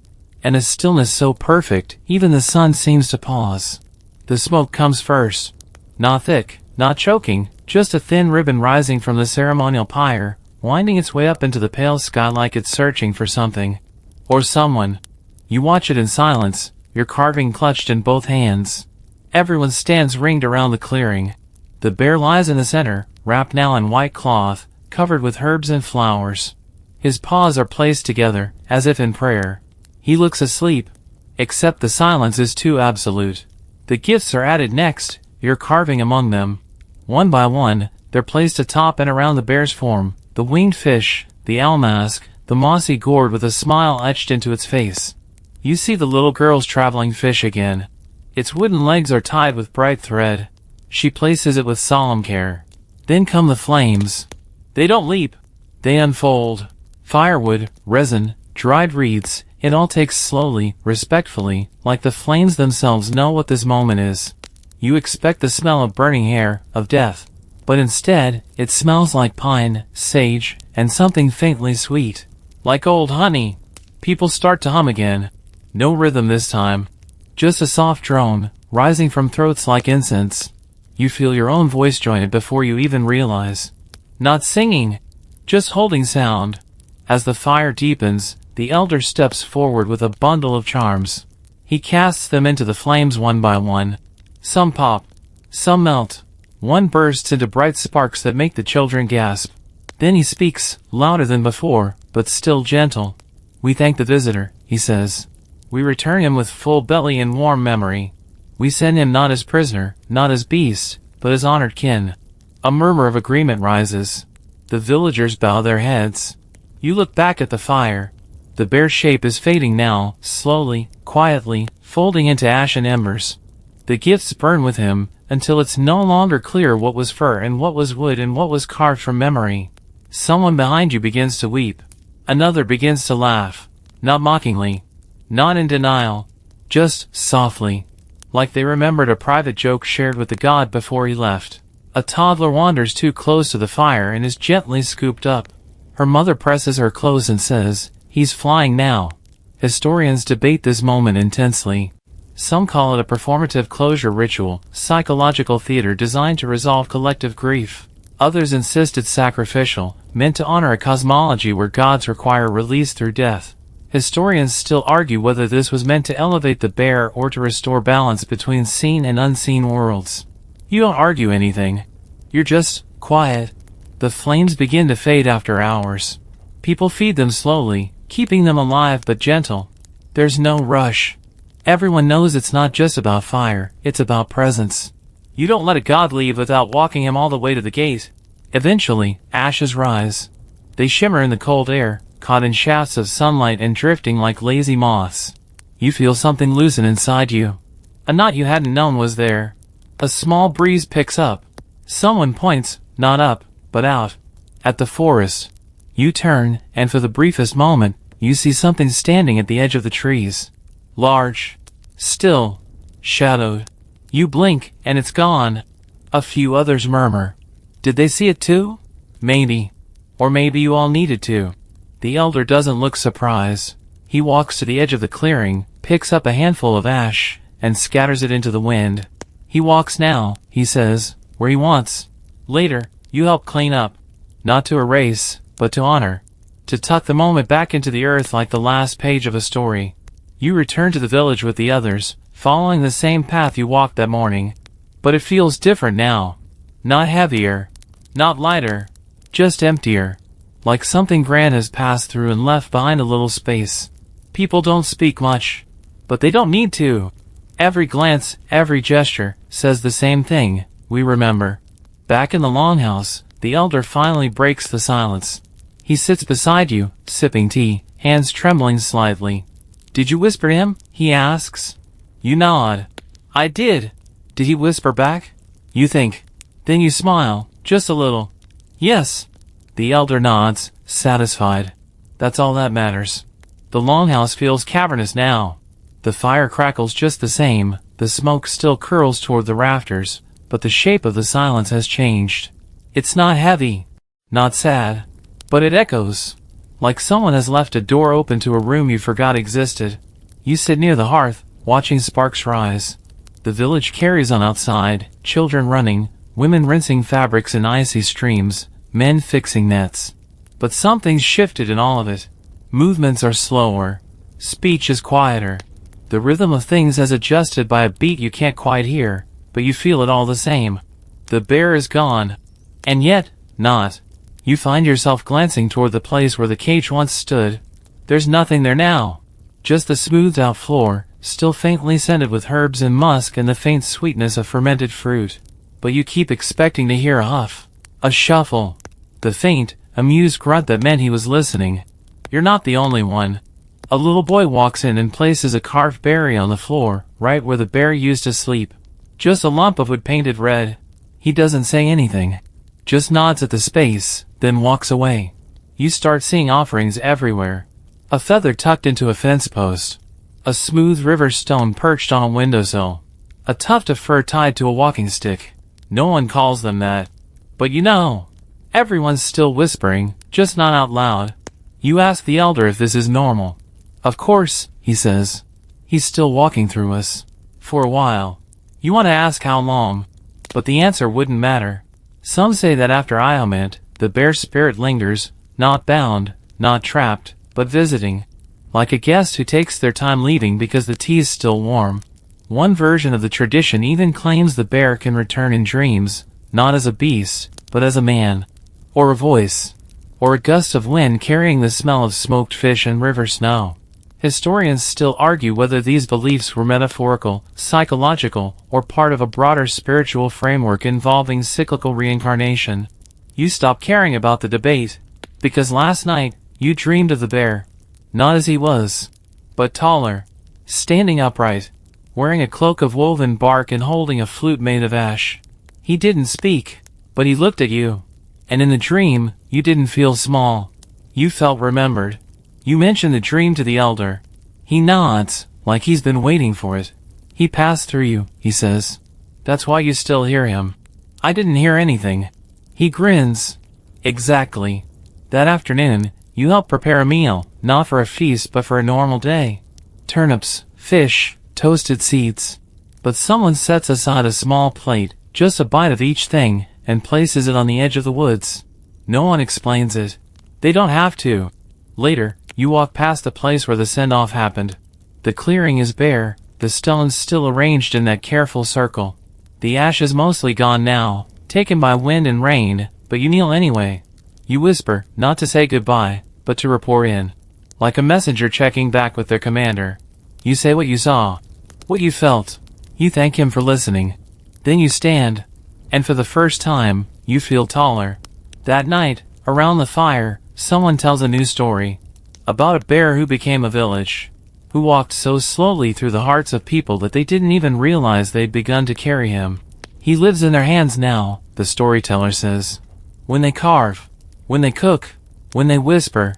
S1: and a stillness so perfect, even the sun seems to pause. The smoke comes first. Not thick, not choking, just a thin ribbon rising from the ceremonial pyre, winding its way up into the pale sky like it's searching for something. Or someone. You watch it in silence, your carving clutched in both hands. Everyone stands ringed around the clearing. The bear lies in the center, wrapped now in white cloth, covered with herbs and flowers. His paws are placed together, as if in prayer. He looks asleep, except the silence is too absolute. The gifts are added next, you're carving among them. One by one, they're placed atop and around the bear's form, the winged fish, the owl mask, the mossy gourd with a smile etched into its face. You see the little girl's traveling fish again. Its wooden legs are tied with bright thread. She places it with solemn care. Then come the flames. They don't leap. They unfold. Firewood, resin, dried reeds, it all takes slowly, respectfully, like the flames themselves know what this moment is. You expect the smell of burning hair, of death. But instead, it smells like pine, sage, and something faintly sweet. Like old honey. People start to hum again. No rhythm this time. Just a soft drone, rising from throats like incense. You feel your own voice join it before you even realize. Not singing, just holding sound. As the fire deepens, the elder steps forward with a bundle of charms. He casts them into the flames one by one. Some pop. Some melt. One bursts into bright sparks that make the children gasp. Then he speaks, louder than before, but still gentle. We thank the visitor, he says. We return him with full belly and warm memory. We send him not as prisoner, not as beast, but as honored kin. A murmur of agreement rises. The villagers bow their heads. You look back at the fire. The bear's shape is fading now, slowly, quietly, folding into ashen embers. The gifts burn with him, until it's no longer clear what was fur and what was wood and what was carved from memory. Someone behind you begins to weep. Another begins to laugh. Not mockingly. Not in denial. Just softly. Like they remembered a private joke shared with the god before he left. A toddler wanders too close to the fire and is gently scooped up. Her mother presses her close and says, "He's flying now." Historians debate this moment intensely. Some call it a performative closure ritual, psychological theater designed to resolve collective grief. Others insist it's sacrificial, meant to honor a cosmology where gods require release through death. Historians still argue whether this was meant to elevate the bear or to restore balance between seen and unseen worlds. You don't argue anything. You're just quiet. The flames begin to fade after hours. People feed them slowly, keeping them alive but gentle. There's no rush. Everyone knows it's not just about fire, it's about presence. You don't let a god leave without walking him all the way to the gate. Eventually, ashes rise. They shimmer in the cold air, caught in shafts of sunlight and drifting like lazy moths. You feel something loosen inside you. A knot you hadn't known was there. A small breeze picks up. Someone points, not up, but out, at the forest. You turn, and for the briefest moment, you see something standing at the edge of the trees. Large, still, shadowed. You blink, and it's gone. A few others murmur. Did they see it too? Maybe. Or maybe you all needed to. The elder doesn't look surprised. He walks to the edge of the clearing, picks up a handful of ash, and scatters it into the wind. He walks now, he says, where he wants. Later, you help clean up. Not to erase, but to honor. To tuck the moment back into the earth like the last page of a story. You return to the village with the others, following the same path you walked that morning. But it feels different now. Not heavier. Not lighter. Just emptier. Like something grand has passed through and left behind a little space. People don't speak much. But they don't need to. Every glance, every gesture, says the same thing. We remember. Back in the longhouse, the elder finally breaks the silence. He sits beside you, sipping tea, hands trembling slightly. Did you whisper to him? He asks. You nod. I did. Did he whisper back? You think. Then you smile, just a little. Yes. The elder nods, satisfied. That's all that matters. The longhouse feels cavernous now. The fire crackles just the same, the smoke still curls toward the rafters, but the shape of the silence has changed. It's not heavy, not sad, but it echoes. Like someone has left a door open to a room you forgot existed. You sit near the hearth, watching sparks rise. The village carries on outside, children running, women rinsing fabrics in icy streams, men fixing nets. But something's shifted in all of it. Movements are slower. Speech is quieter. The rhythm of things has adjusted by a beat you can't quite hear, but you feel it all the same. The bear is gone. And yet, not. You find yourself glancing toward the place where the cage once stood. There's nothing there now. Just the smoothed-out floor, still faintly scented with herbs and musk and the faint sweetness of fermented fruit. But you keep expecting to hear a huff, a shuffle, the faint, amused grunt that meant he was listening. You're not the only one. A little boy walks in and places a carved berry on the floor, right where the bear used to sleep. Just a lump of wood painted red. He doesn't say anything. Just nods at the space, then walks away. You start seeing offerings everywhere. A feather tucked into a fence post. A smooth river stone perched on a windowsill. A tuft of fur tied to a walking stick. No one calls them that. But you know. Everyone's still whispering, just not out loud. You ask the elder if this is normal. Of course, he says. He's still walking through us. For a while. You want to ask how long. But the answer wouldn't matter. Some say that after Ioment, the bear spirit lingers, not bound, not trapped, but visiting. Like a guest who takes their time leaving because the tea's still warm. One version of the tradition even claims the bear can return in dreams, not as a beast, but as a man. Or a voice. Or a gust of wind carrying the smell of smoked fish and river snow. Historians still argue whether these beliefs were metaphorical, psychological, or part of a broader spiritual framework involving cyclical reincarnation. You stop caring about the debate, because last night, you dreamed of the bear. Not as he was, but taller, standing upright, wearing a cloak of woven bark and holding a flute made of ash. He didn't speak, but he looked at you. And in the dream, you didn't feel small. You felt remembered. You mention the dream to the elder. He nods, like he's been waiting for it. He passed through you, he says. That's why you still hear him. I didn't hear anything. He grins. Exactly. That afternoon, you helped prepare a meal, not for a feast but for a normal day. Turnips, fish, toasted seeds. But someone sets aside a small plate, just a bite of each thing, and places it on the edge of the woods. No one explains it. They don't have to. Later, you walk past the place where the send-off happened. The clearing is bare, the stones still arranged in that careful circle. The ash is mostly gone now, taken by wind and rain, but you kneel anyway. You whisper, not to say goodbye, but to report in. Like a messenger checking back with their commander. You say what you saw, what you felt. You thank him for listening. Then you stand, and for the first time, you feel taller. That night, around the fire, someone tells a new story. About a bear who became a village. Who walked so slowly through the hearts of people that they didn't even realize they'd begun to carry him. He lives in their hands now, the storyteller says. When they carve, when they cook, when they whisper.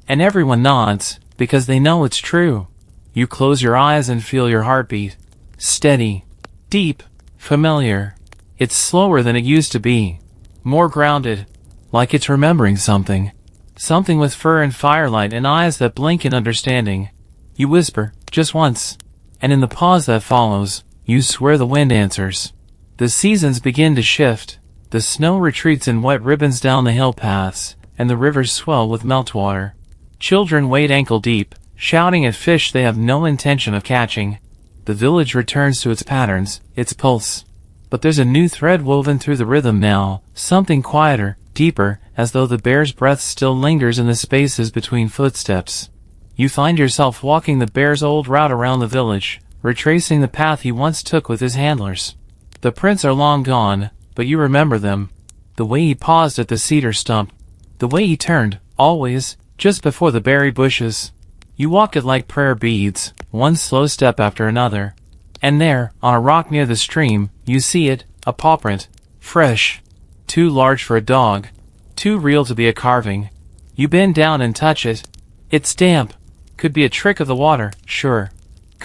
S1: And everyone nods, because they know it's true. You close your eyes and feel your heartbeat. Steady. Deep. Familiar. It's slower than it used to be. More grounded. Like it's remembering something. Something with fur and firelight and eyes that blink in understanding. You whisper, just once. And in the pause that follows, you swear the wind answers. The seasons begin to shift. The snow retreats in wet ribbons down the hill paths, and the rivers swell with meltwater. Children wade ankle deep, shouting at fish they have no intention of catching. The village returns to its patterns, its pulse. But there's a new thread woven through the rhythm now, something quieter, deeper, as though the bear's breath still lingers in the spaces between footsteps. You find yourself walking the bear's old route around the village, retracing the path he once took with his handlers. The prints are long gone, but you remember them. The way he paused at the cedar stump. The way he turned, always, just before the berry bushes. You walk it like prayer beads, one slow step after another. And there, on a rock near the stream, you see it, a paw print. Fresh. Too large for a dog. Too real to be a carving. You bend down and touch it. It's damp. Could be a trick of the water, sure.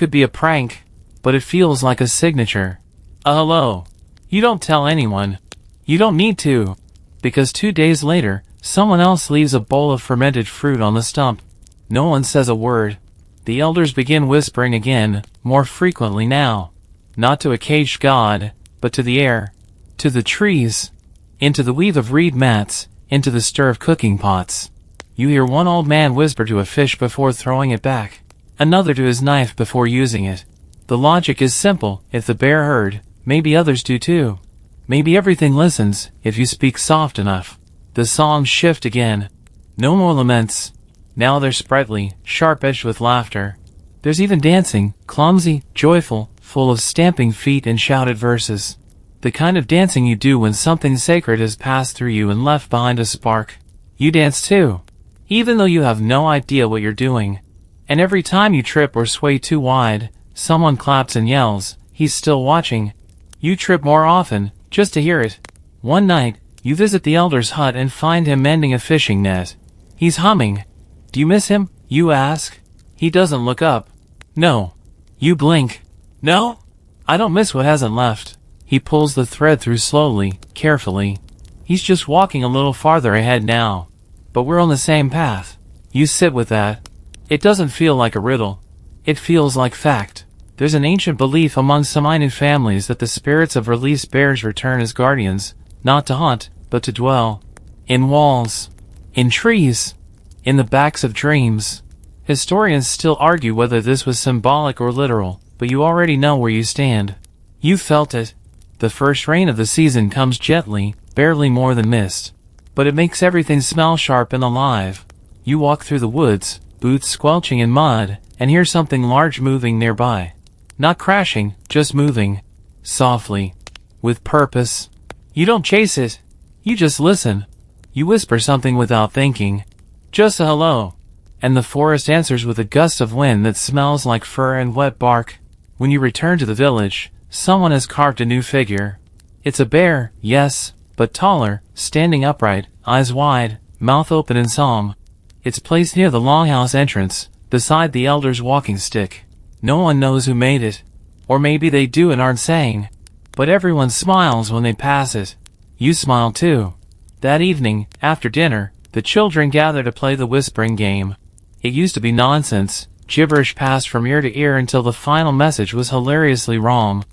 S1: Could be a prank, but it feels like a signature. A hello. You don't tell anyone. You don't need to. Because 2 days later, someone else leaves a bowl of fermented fruit on the stump. No one says a word. The elders begin whispering again, more frequently now. Not to a caged god, but to the air. To the trees. Into the weave of reed mats, into the stir of cooking pots. You hear one old man whisper to a fish before throwing it back. Another to his knife before using it. The logic is simple. If the bear heard, maybe others do too. Maybe everything listens, if you speak soft enough. The songs shift again. No more laments. Now they're sprightly, sharp-edged with laughter. There's even dancing, clumsy, joyful, full of stamping feet and shouted verses. The kind of dancing you do when something sacred has passed through you and left behind a spark. You dance too, even though you have no idea what you're doing. And every time you trip or sway too wide, someone claps and yells, "He's still watching." You trip more often, just to hear it. One night, you visit the elder's hut and find him mending a fishing net. He's humming. Do you miss him? You ask. He doesn't look up. No. You blink. No? I don't miss what hasn't left. He pulls the thread through slowly, carefully. He's just walking a little farther ahead now. But we're on the same path. You sit with that. It doesn't feel like a riddle. It feels like fact. There's an ancient belief among some Ainu families that the spirits of released bears return as guardians, not to hunt, but to dwell. In walls. In trees. In the backs of dreams. Historians still argue whether this was symbolic or literal, but you already know where you stand. You felt it. The first rain of the season comes gently, barely more than mist. But it makes everything smell sharp and alive. You walk through the woods, boots squelching in mud, and hear something large moving nearby. Not crashing, just moving. Softly. With purpose. You don't chase it. You just listen. You whisper something without thinking. Just a hello. And the forest answers with a gust of wind that smells like fur and wet bark. When you return to the village, someone has carved a new figure. It's a bear, yes, but taller, standing upright, eyes wide, mouth open in song. It's placed near the longhouse entrance, beside the elder's walking stick. No one knows who made it. Or maybe they do and aren't saying. But everyone smiles when they pass it. You smile too. That evening, after dinner, the children gather to play the whispering game. It used to be nonsense. Gibberish passed from ear to ear until the final message was hilariously wrong.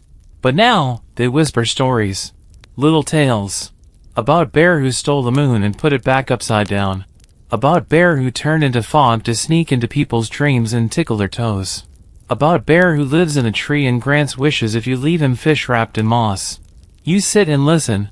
S1: But now, they whisper stories. Little tales. About a bear who stole the moon and put it back upside down. About a bear who turned into fog to sneak into people's dreams and tickle their toes. About a bear who lives in a tree and grants wishes if you leave him fish wrapped in moss. You sit and listen.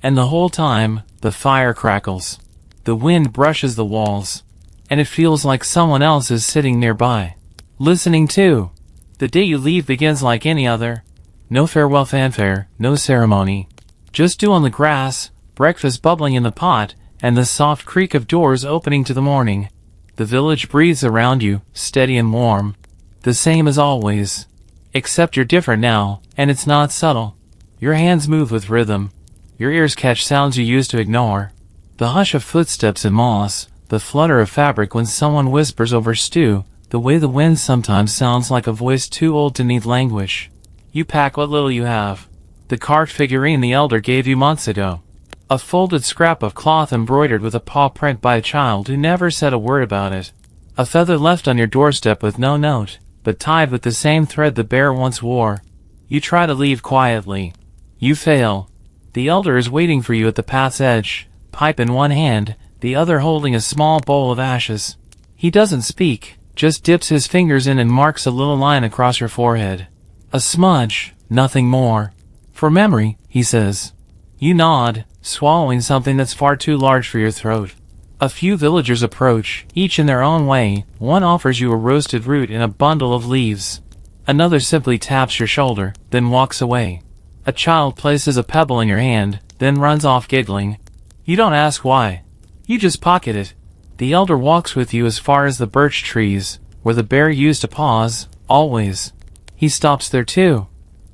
S1: And the whole time, the fire crackles. The wind brushes the walls. And it feels like someone else is sitting nearby. Listening too. The day you leave begins like any other. No farewell fanfare, no ceremony. Just dew on the grass, breakfast bubbling in the pot, and the soft creak of doors opening to the morning. The village breathes around you, steady and warm. The same as always. Except you're different now, and it's not subtle. Your hands move with rhythm. Your ears catch sounds you used to ignore. The hush of footsteps in moss, the flutter of fabric when someone whispers over stew, the way the wind sometimes sounds like a voice too old to need language. You pack what little you have. The carved figurine the elder gave you months ago. A folded scrap of cloth embroidered with a paw print by a child who never said a word about it. A feather left on your doorstep with no note, but tied with the same thread the bear once wore. You try to leave quietly. You fail. The elder is waiting for you at the path's edge, pipe in one hand, the other holding a small bowl of ashes. He doesn't speak, just dips his fingers in and marks a little line across your forehead. A smudge, nothing more. For memory, he says. You nod, swallowing something that's far too large for your throat. A few villagers approach, each in their own way. One offers you a roasted root in a bundle of leaves. Another simply taps your shoulder, then walks away. A child places a pebble in your hand, then runs off giggling. You don't ask why. You just pocket it. The elder walks with you as far as the birch trees, where the bear used to pause, always. He stops there too.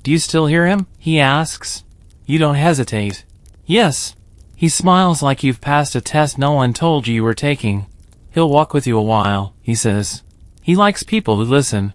S1: Do you still hear him? He asks. You don't hesitate. Yes. He smiles like you've passed a test no one told you were taking. He'll walk with you a while, he says. He likes people who listen.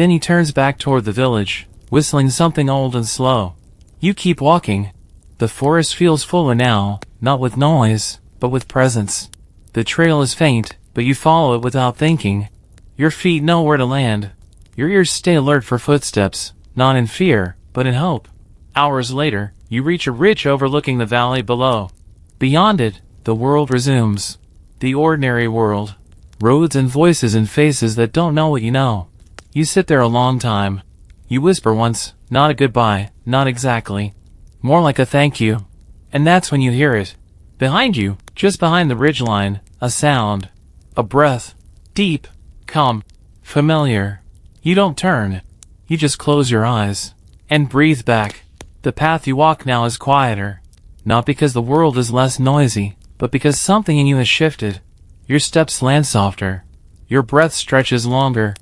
S1: Then he turns back toward the village, whistling something old and slow. You keep walking. The forest feels fuller now, not with noise, but with presence. The trail is faint, but you follow it without thinking. Your feet know where to land. Your ears stay alert for footsteps, not in fear, but in hope. Hours later, you reach a ridge overlooking the valley below. Beyond it, the world resumes. The ordinary world. Roads and voices and faces that don't know what you know. You sit there a long time. You whisper once, not a goodbye, not exactly. More like a thank you. And that's when you hear it. Behind you, just behind the ridgeline, a sound. A breath. Deep. Calm. Familiar. You don't turn. You just close your eyes. And breathe back. The path you walk now is quieter. Not because the world is less noisy, but because something in you has shifted. Your steps land softer. Your breath stretches longer.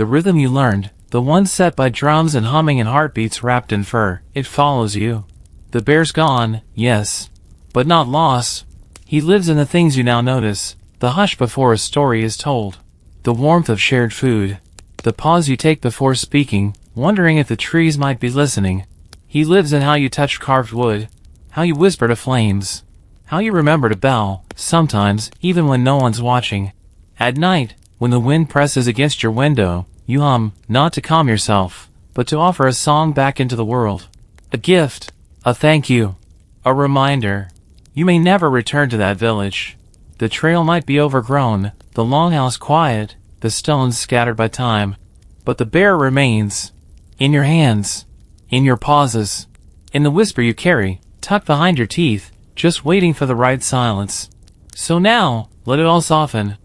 S1: The rhythm you learned, the one set by drums and humming and heartbeats wrapped in fur, it follows you. The bear's gone, yes, but not lost. He lives in the things you now notice, the hush before a story is told, the warmth of shared food, the pause you take before speaking, wondering if the trees might be listening. He lives in how you touch carved wood, how you whisper to flames, how you remember to bow, sometimes, even when no one's watching. At night, when the wind presses against your window, you hum, not to calm yourself, but to offer a song back into the world. A gift. A thank you. A reminder. You may never return to that village. The trail might be overgrown, the longhouse quiet, the stones scattered by time. But the bear remains. In your hands. In your pauses. In the whisper you carry, tucked behind your teeth, just waiting for the right silence. So now, let it all soften.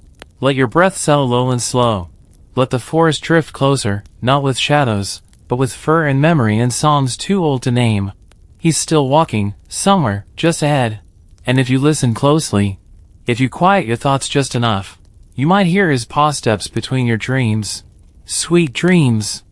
S1: Let your breath settle low and slow. Let the forest drift closer, not with shadows, but with fur and memory and songs too old to name. He's still walking, somewhere, just ahead. And if you listen closely, if you quiet your thoughts just enough, you might hear his paw steps between your dreams. Sweet dreams.